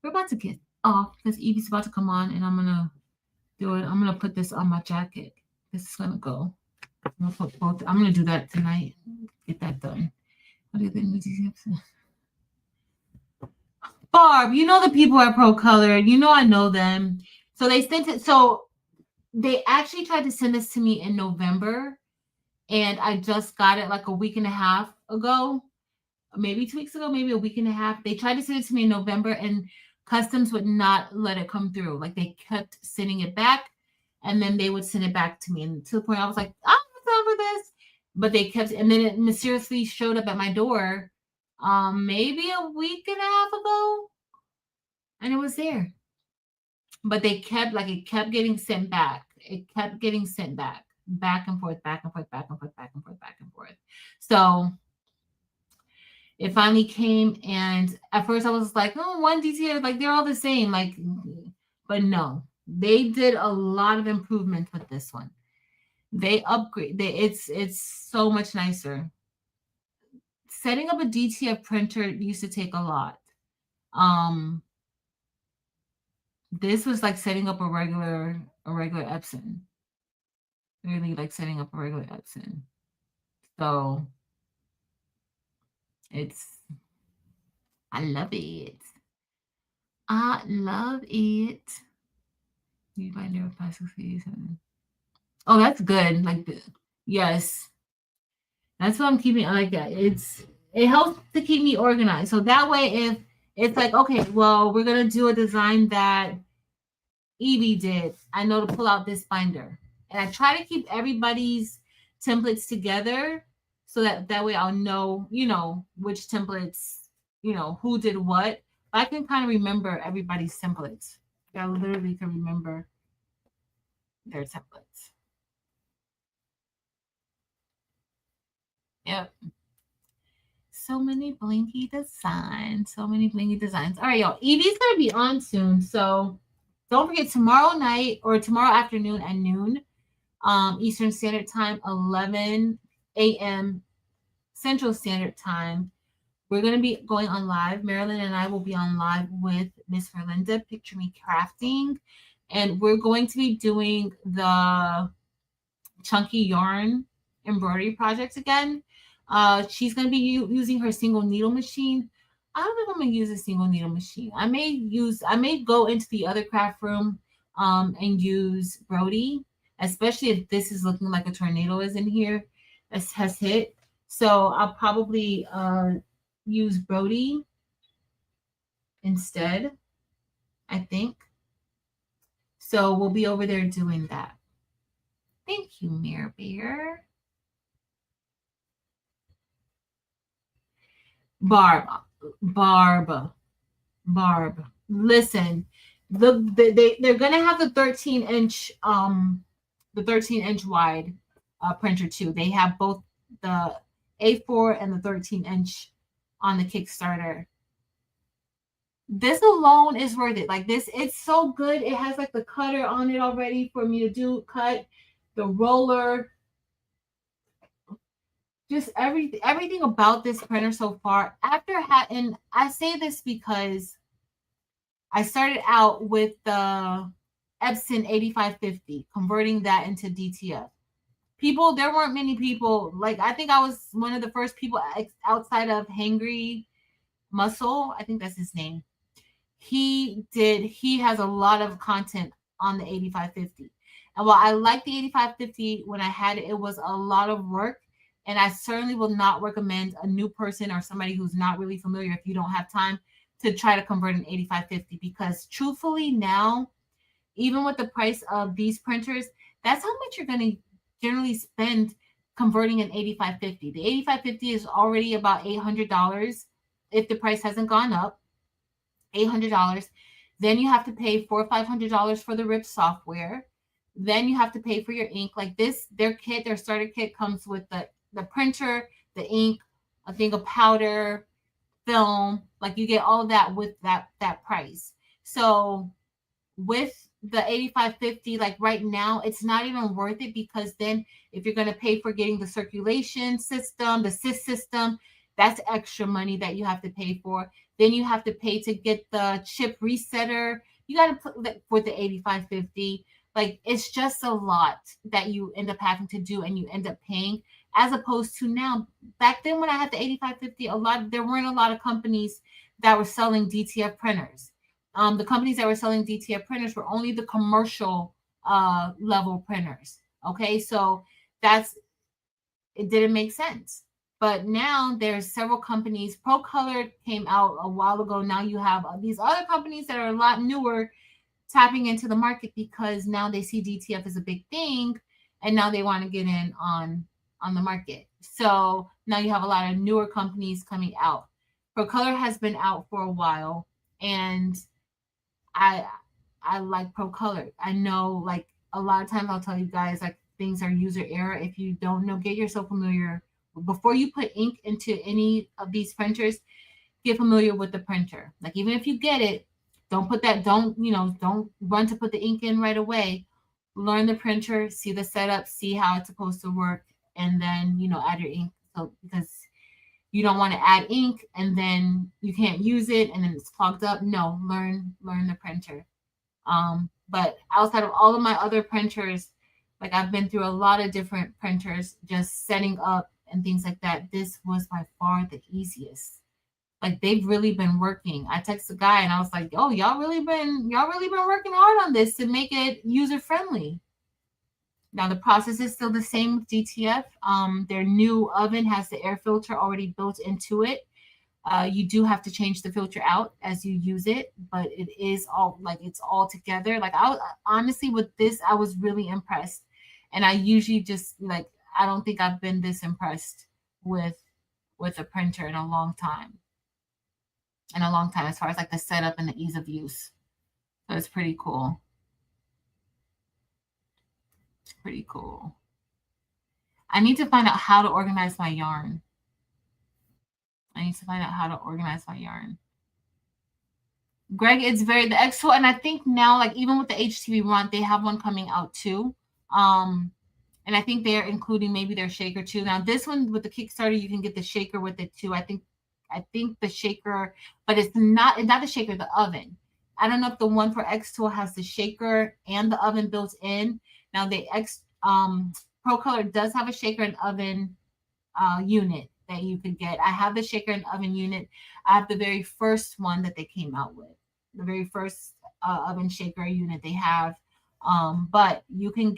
We're about to get off because Evie's about to come on, and I'm gonna do it. I'm gonna put this on my jacket. This is gonna go. I'm gonna do that tonight. Get that done. What do you think? Barb, you know the people at Pro Color. You know I know them. So they sent it. So they actually tried to send this to me in November, and I just got it like a week and a half ago, maybe 2 weeks ago, maybe a week and a half. They tried to send it to me in November, and Customs would not let it come through. Like they kept sending it back, and then they would send it back to me. And to the point I was like, I'm not for this. But they kept, and then it mysteriously showed up at my door maybe a week and a half ago, and it was there. But it kept getting sent back. It kept getting sent back and forth, back and forth, back and forth, back and forth, back and forth. So it finally came, and at first I was like, oh, one detail, like they're all the same, like, but no, they did a lot of improvements with this one. They upgrade. It's so much nicer. Setting up a DTF printer used to take a lot. This was like setting up a regular Epson. Really like setting up a regular Epson. So I love it. I love it. You buy neuroplastics. Oh, that's good. Like yes. That's what I'm keeping. I like that. It helps to keep me organized. So that way, if it's like, okay, well, we're gonna do a design that Evie did, I know to pull out this binder. And I try to keep everybody's templates together so that way I'll know, which templates, who did what. I can kind of remember everybody's templates. I literally can remember their templates. Yep. So many blinky designs. All right, y'all. Evie's going to be on soon. So don't forget tomorrow night or tomorrow afternoon at noon, Eastern Standard Time, 11 a.m. Central Standard Time. We're going to be going on live. Marilyn and I will be on live with Miss Verlinda, Picture Me Crafting. And we're going to be doing the chunky yarn embroidery projects again. She's going to be using her single needle machine. I don't know if I'm going to use a single needle machine. I may go into the other craft room and use Brody, especially if this is looking like a tornado is in here, has hit. So I'll probably use Brody instead, I think. So we'll be over there doing that. Thank you, Mirror Bear. Barb. Listen, they're gonna have the 13-inch wide printer too. They have both the A4 and the 13-inch on the Kickstarter. This alone is worth it. Like this, it's so good. It has like the cutter on it already for me to cut the roller. just everything about this printer so far. And I say this because I started out with the Epson 8550, converting that into DTF. There weren't many people. Like, I think I was one of the first people outside of Hangry Muscle. I think that's his name. He has a lot of content on the 8550. And while I like the 8550 when I had it, it was a lot of work. And I certainly will not recommend a new person or somebody who's not really familiar, if you don't have time, to try to convert an 8550, because truthfully now, even with the price of these printers, that's how much you're going to generally spend converting an 8550. The 8550 is already about $800 if the price hasn't gone up. $800. Then you have to pay $400 or $500 for the RIP software. Then you have to pay for your ink. Like this, their starter kit comes with the printer, the ink, a thing of powder, film. Like you get all of that with that price. So with the 8550, like right now, it's not even worth it, because then if you're going to pay for getting the circulation system, the sys system, that's extra money that you have to pay for. Then you have to pay to get the chip resetter. You got to put that for the 8550. Like, it's just a lot that you end up having to do, and you end up paying, as opposed to now. Back then when I had the 8550, there weren't a lot of companies that were selling DTF printers. The companies that were selling DTF printers were only the commercial level printers. Okay, so it didn't make sense. But now there's several companies. ProColor came out a while ago. Now you have these other companies that are a lot newer tapping into the market, because now they see DTF as a big thing, and now they want to get in on the market. So now you have a lot of newer companies coming out. ProColor has been out for a while, and I like ProColor. I know, like, a lot of times I'll tell you guys, like, things are user error. If you don't know, get yourself familiar before you put ink into any of these printers. Get familiar with the printer. Like, even if you get it, don't run to put the ink in right away. Learn the printer, see the setup, see how it's supposed to work, and then add your ink. So, because you don't want to add ink and then you can't use it and then it's clogged up. No, learn the printer. But outside of all of my other printers, like, I've been through a lot of different printers, just setting up and things like that. This was by far the easiest. Like, they've really been working. I texted the guy and I was like, "Oh, y'all really been working hard on this to make it user friendly." Now the process is still the same with DTF. Their new oven has the air filter already built into it. You do have to change the filter out as you use it, but it is it's all together. Like, I was honestly, with this, I was really impressed. And I usually just, like, I don't think I've been this impressed with a printer in a long time. As far as like the setup and the ease of use. So it's pretty cool. It's pretty cool. I need to find out how to organize my yarn. Greg, it's the X2, and I think now, like, even with the HTV Run, they have one coming out too. And I think they're including maybe their shaker too. Now this one with the Kickstarter, you can get the shaker with it too. I think the shaker, but it's not the shaker, the oven. I don't know if the one for X2 has the shaker and the oven built in. Now the ProColor does have a shaker and oven unit that you could get. I have the shaker and oven unit. I have the very first one that they came out with, the very first oven shaker unit they have. But you can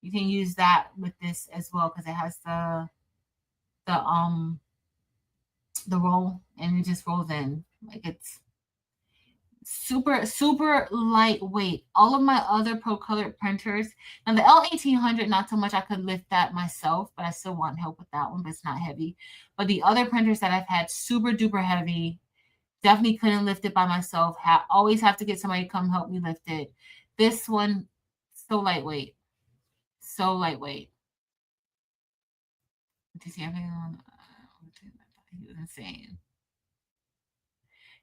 use that with this as well, because it has the roll, and it just rolls in. Like, it's super, super lightweight. All of my other ProColor printers, and the L1800, not so much. I could lift that myself, but I still want help with that one, but it's not heavy. But the other printers that I've had, super duper heavy, definitely couldn't lift it by myself. Always have to get somebody to come help me lift it. This one, so lightweight. So lightweight. Do you see everything on? He was insane.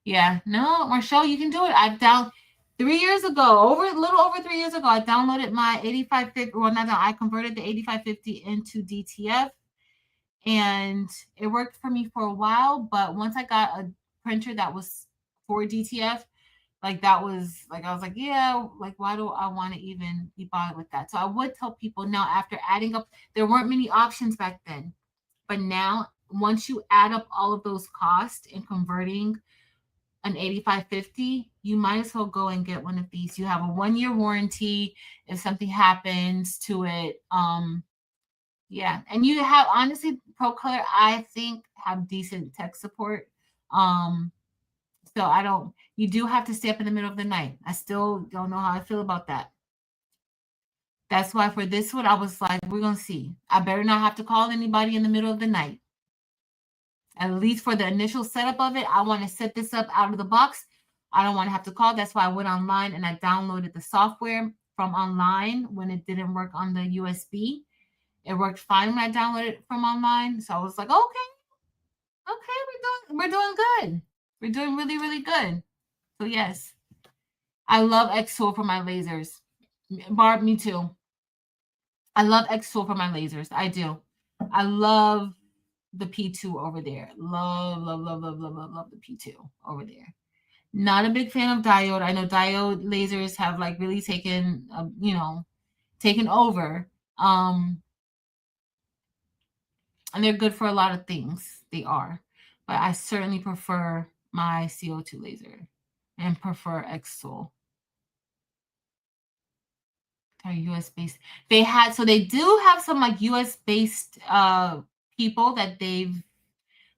Yeah, no, Marshall, you can do it. I've down 3 years ago, a little over 3 years ago, I downloaded my 8550. Well, not that I converted the 8550 into DTF, and it worked for me for a while. But once I got a printer that was for DTF, like that was like I was like, yeah, like why do I want to even be bothered with that? So I would tell people now, after adding up, there weren't many options back then, but now once you add up all of those costs and converting an 8550, you might as well go and get one of these. You have a 1 year warranty if something happens to it. Yeah, and you have, honestly, Pro Color, I think, have decent tech support. Um, so I don't. You do have to stay up in the middle of the night. I still don't know how I feel about that. That's why for this one, I was like, we're gonna see. I better not have to call anybody in the middle of the night. At least for the initial setup of it, I want to set this up out of the box. I don't want to have to call. That's why I went online and I downloaded the software from online when it didn't work on the USB. It worked fine when I downloaded it from online. So I was like, okay, we're doing good. We're doing really, really good. So yes, I love X-Tool for my lasers. Barb, me too. I love X-Tool for my lasers. I do. I love the P2 over there. Love, love, love, love, love, love, love the P2 over there. Not a big fan of diode. I know diode lasers have like really taken, taken over. And they're good for a lot of things. They are. But I certainly prefer my CO2 laser and prefer X-Tool. They're US based. They do have some like US based people that they've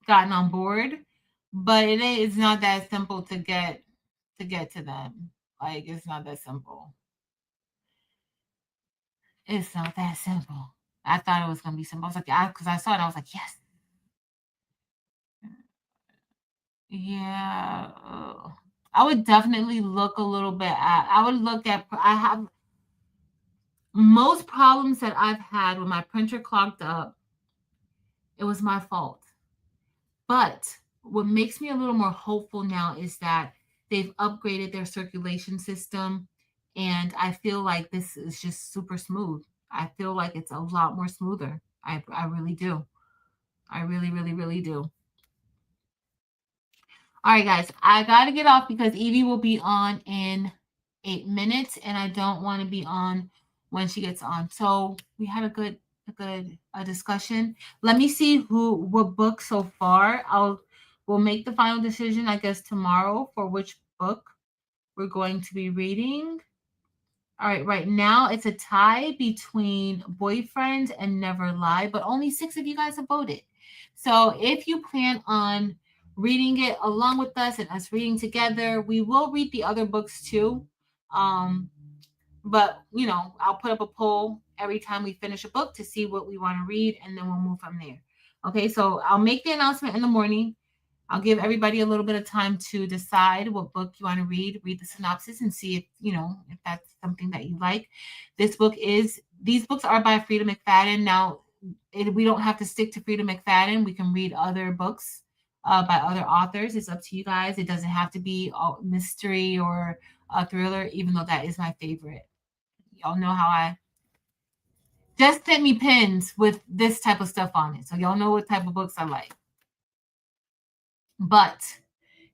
gotten on board, but it is not that simple to get to them. Like, it's not that simple. It's not that simple. I thought it was gonna be simple. I was like, because I saw it, I was like, yes. Yeah. I would definitely look a little bit at. I would look at. I have most problems that I've had when my printer clogged up. It was my fault. But what makes me a little more hopeful now is that they've upgraded their circulation system, and I feel like this is just super smooth. I feel like it's a lot more smoother. I really do. I really, really, really do. All right, guys, I got to get off because Evie will be on in 8 minutes, and I don't want to be on when she gets on. So we had a good discussion. Let me see what book so far. We'll make the final decision, I guess, tomorrow for which book we're going to be reading. All right, right now it's a tie between Boyfriend and Never Lie, but only 6 of you guys have voted. So if you plan on reading it along with us and us reading together, we will read the other books too. But I'll put up a poll every time we finish a book to see what we want to read, and then we'll move from there. Okay, so I'll make the announcement in the morning. I'll give everybody a little bit of time to decide what book you want to read the synopsis, and see if that's something that you like. These books are by Frida McFadden. Now, we don't have to stick to Frida McFadden. We can read other books by other authors. It's up to you guys. It doesn't have to be a mystery or a thriller, even though that is my favorite. Y'all know how I just sent me pins with this type of stuff on it. So y'all know what type of books I like. But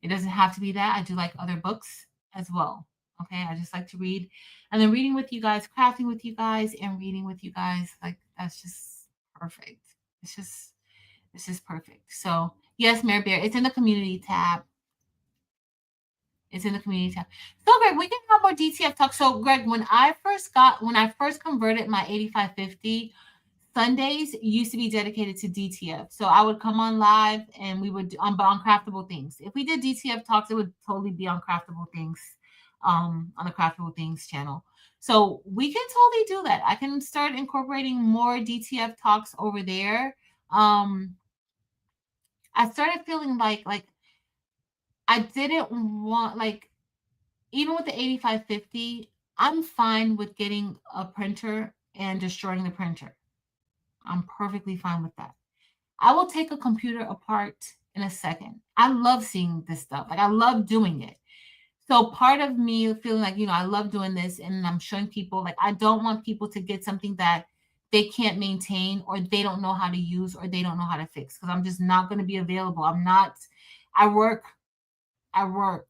it doesn't have to be that. I do like other books as well. Okay. I just like to read. And then reading with you guys, crafting with you guys, and reading with you guys. Like, that's just perfect. It's just perfect. So yes, Mary Bear, it's in the community tab. It's in the community tab. So Greg, we can have more DTF talk. So Greg, when I first converted my 8550, Sundays used to be dedicated to DTF. So I would come on live and we would on Craftable Things. If we did DTF talks, it would totally be on Craftable Things, on the Craftable Things channel. So we can totally do that. I can start incorporating more DTF talks over there. I started feeling like I didn't want, like, even with the 8550, I'm fine with getting a printer and destroying the printer. I'm perfectly fine with that. I will take a computer apart in a second. I love seeing this stuff. Like, I love doing it. So part of me feeling like, I love doing this and I'm showing people, like, I don't want people to get something that they can't maintain, or they don't know how to use, or they don't know how to fix, because I'm just not going to be available. I'm not, I work, I work,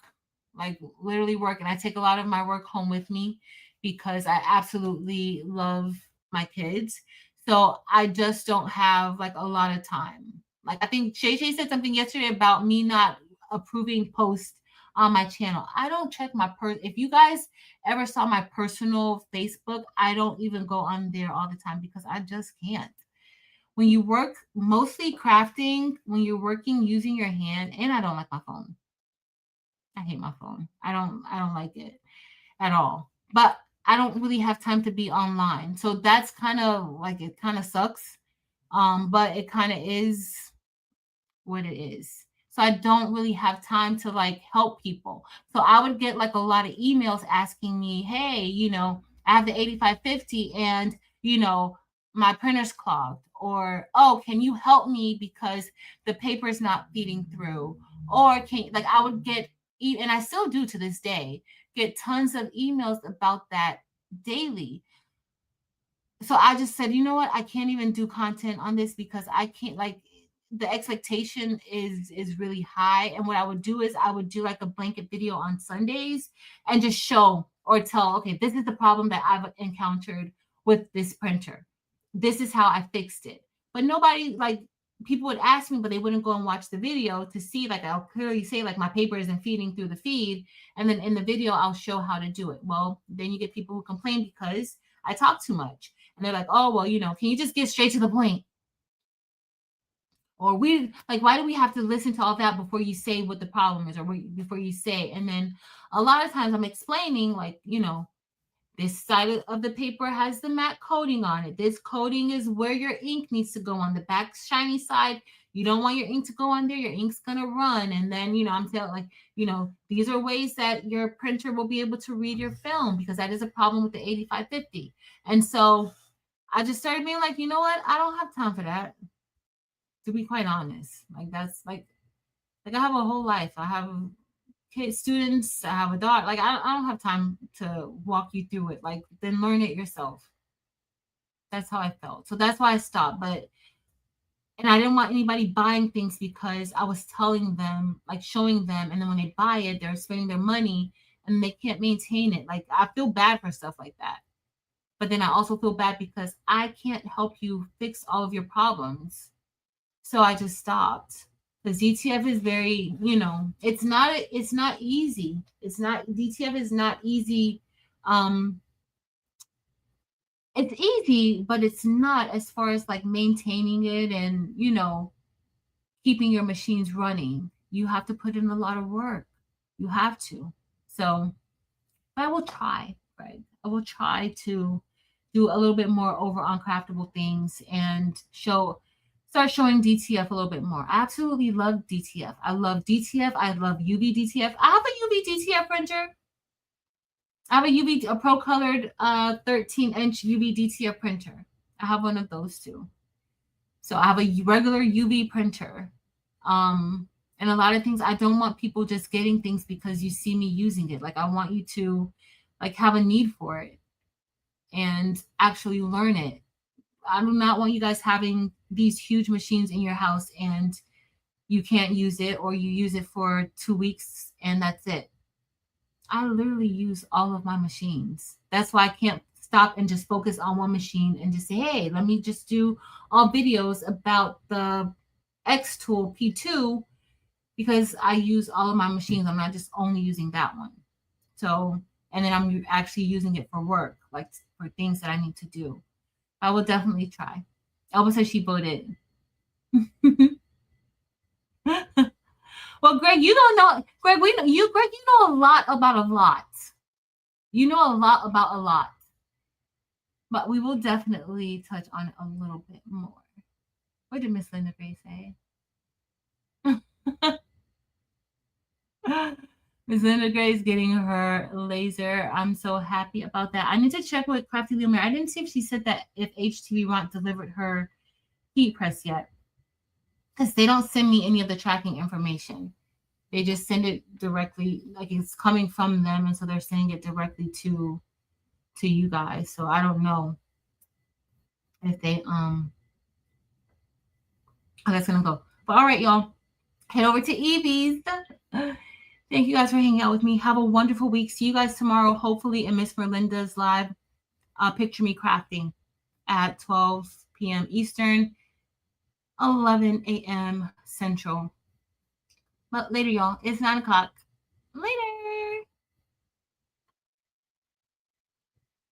like literally work, and I take a lot of my work home with me because I absolutely love my kids. So I just don't have like a lot of time. Like I think Shay Shay said something yesterday about me not approving posts on my channel. I don't check my if you guys ever saw my personal Facebook, I don't even go on there all the time because I just can't. When you work mostly crafting, when you're working using your hand, and I don't like my phone. I hate my phone. I don't like it at all. But I don't really have time to be online. So that's kind of like, it kind of sucks. But it kind of is what it is. So I don't really have time to like help people. So I would get like a lot of emails asking me, "Hey, I have the 8550 and, my printer's clogged," or, "Oh, can you help me because the paper's not feeding through?" Or can like I would get, and I still do to this day, get tons of emails about that daily. So I just said, you know what? I can't even do content on this because I can't, like, the expectation is really high. And what I would do is I would do like a blanket video on Sundays and just show or tell, okay, this is the problem that I've encountered with this printer. This is how I fixed it. But nobody, like, people would ask me, but they wouldn't go and watch the video to see, like, I'll clearly say, like, my paper isn't feeding through the feed. And then in the video, I'll show how to do it. Well, then you get people who complain because I talk too much. And they're like, "Oh, well, can you just get straight to the point?" Or we like, why do we have to listen to all that before you say what the problem is, or before you say? And then a lot of times I'm explaining, like, this side of the paper has the matte coating on it. This coating is where your ink needs to go on. The back shiny side, you don't want your ink to go on there. Your ink's going to run. And then, I'm telling, like, these are ways that your printer will be able to read your film, because that is a problem with the 8550. And so I just started being like, you know what? I don't have time for that. To be quite honest, like, that's like I have a whole life. I have kids, students. I have a daughter. Like, I don't have time to walk you through it. Like, then learn it yourself. That's how I felt. So that's why I stopped. And I didn't want anybody buying things because I was telling them, like, showing them, and then when they buy it, they're spending their money and they can't maintain it. Like, I feel bad for stuff like that. But then I also feel bad because I can't help you fix all of your problems. So I just stopped. Because DTF is very, it's not easy. DTF is not easy. It's easy, but it's not as far as like maintaining it and, keeping your machines running. You have to put in a lot of work. You have to. So I will try, Greg. I will try to do a little bit more over on craftable things and start showing DTF a little bit more. I absolutely love DTF. I love DTF. I love UV DTF. I have a UV DTF printer. I have a Pro Colored 13-inch UV DTF printer. I have one of those too. So I have a regular UV printer. And a lot of things, I don't want people just getting things because you see me using it. Like, I want you to like have a need for it and actually learn it. I do not want you guys having these huge machines in your house and you can't use it, or you use it for 2 weeks and that's it. I literally use all of my machines. That's why I can't stop and just focus on one machine and just say, hey, let me just do all videos about the X Tool P2, because I use all of my machines. I'm not just only using that one. So, and then I'm actually using it for work, like for things that I need to do. I will definitely try. Elba says she voted. Well, Greg, you don't know. Greg, Greg, you know a lot about a lot. You know a lot about a lot. But we will definitely touch on it a little bit more. What did Miss Linda Gray say? Miss Linda Gray is getting her laser. I'm so happy about that. I need to check with Crafty Lumiere. I didn't see if she said that if HTV Ront delivered her heat press yet, because they don't send me any of the tracking information. They just send it directly, like it's coming from them, and so they're sending it directly to you guys. So I don't know. if they how that's gonna go. But all right, y'all, head over to Evie's. Thank you guys for hanging out with me. Have a wonderful week. See you guys tomorrow, hopefully in Miss Merlinda's live Picture Me Crafting at 12 p.m. Eastern, 11 a.m. Central. But later, y'all. It's 9 o'clock. Later.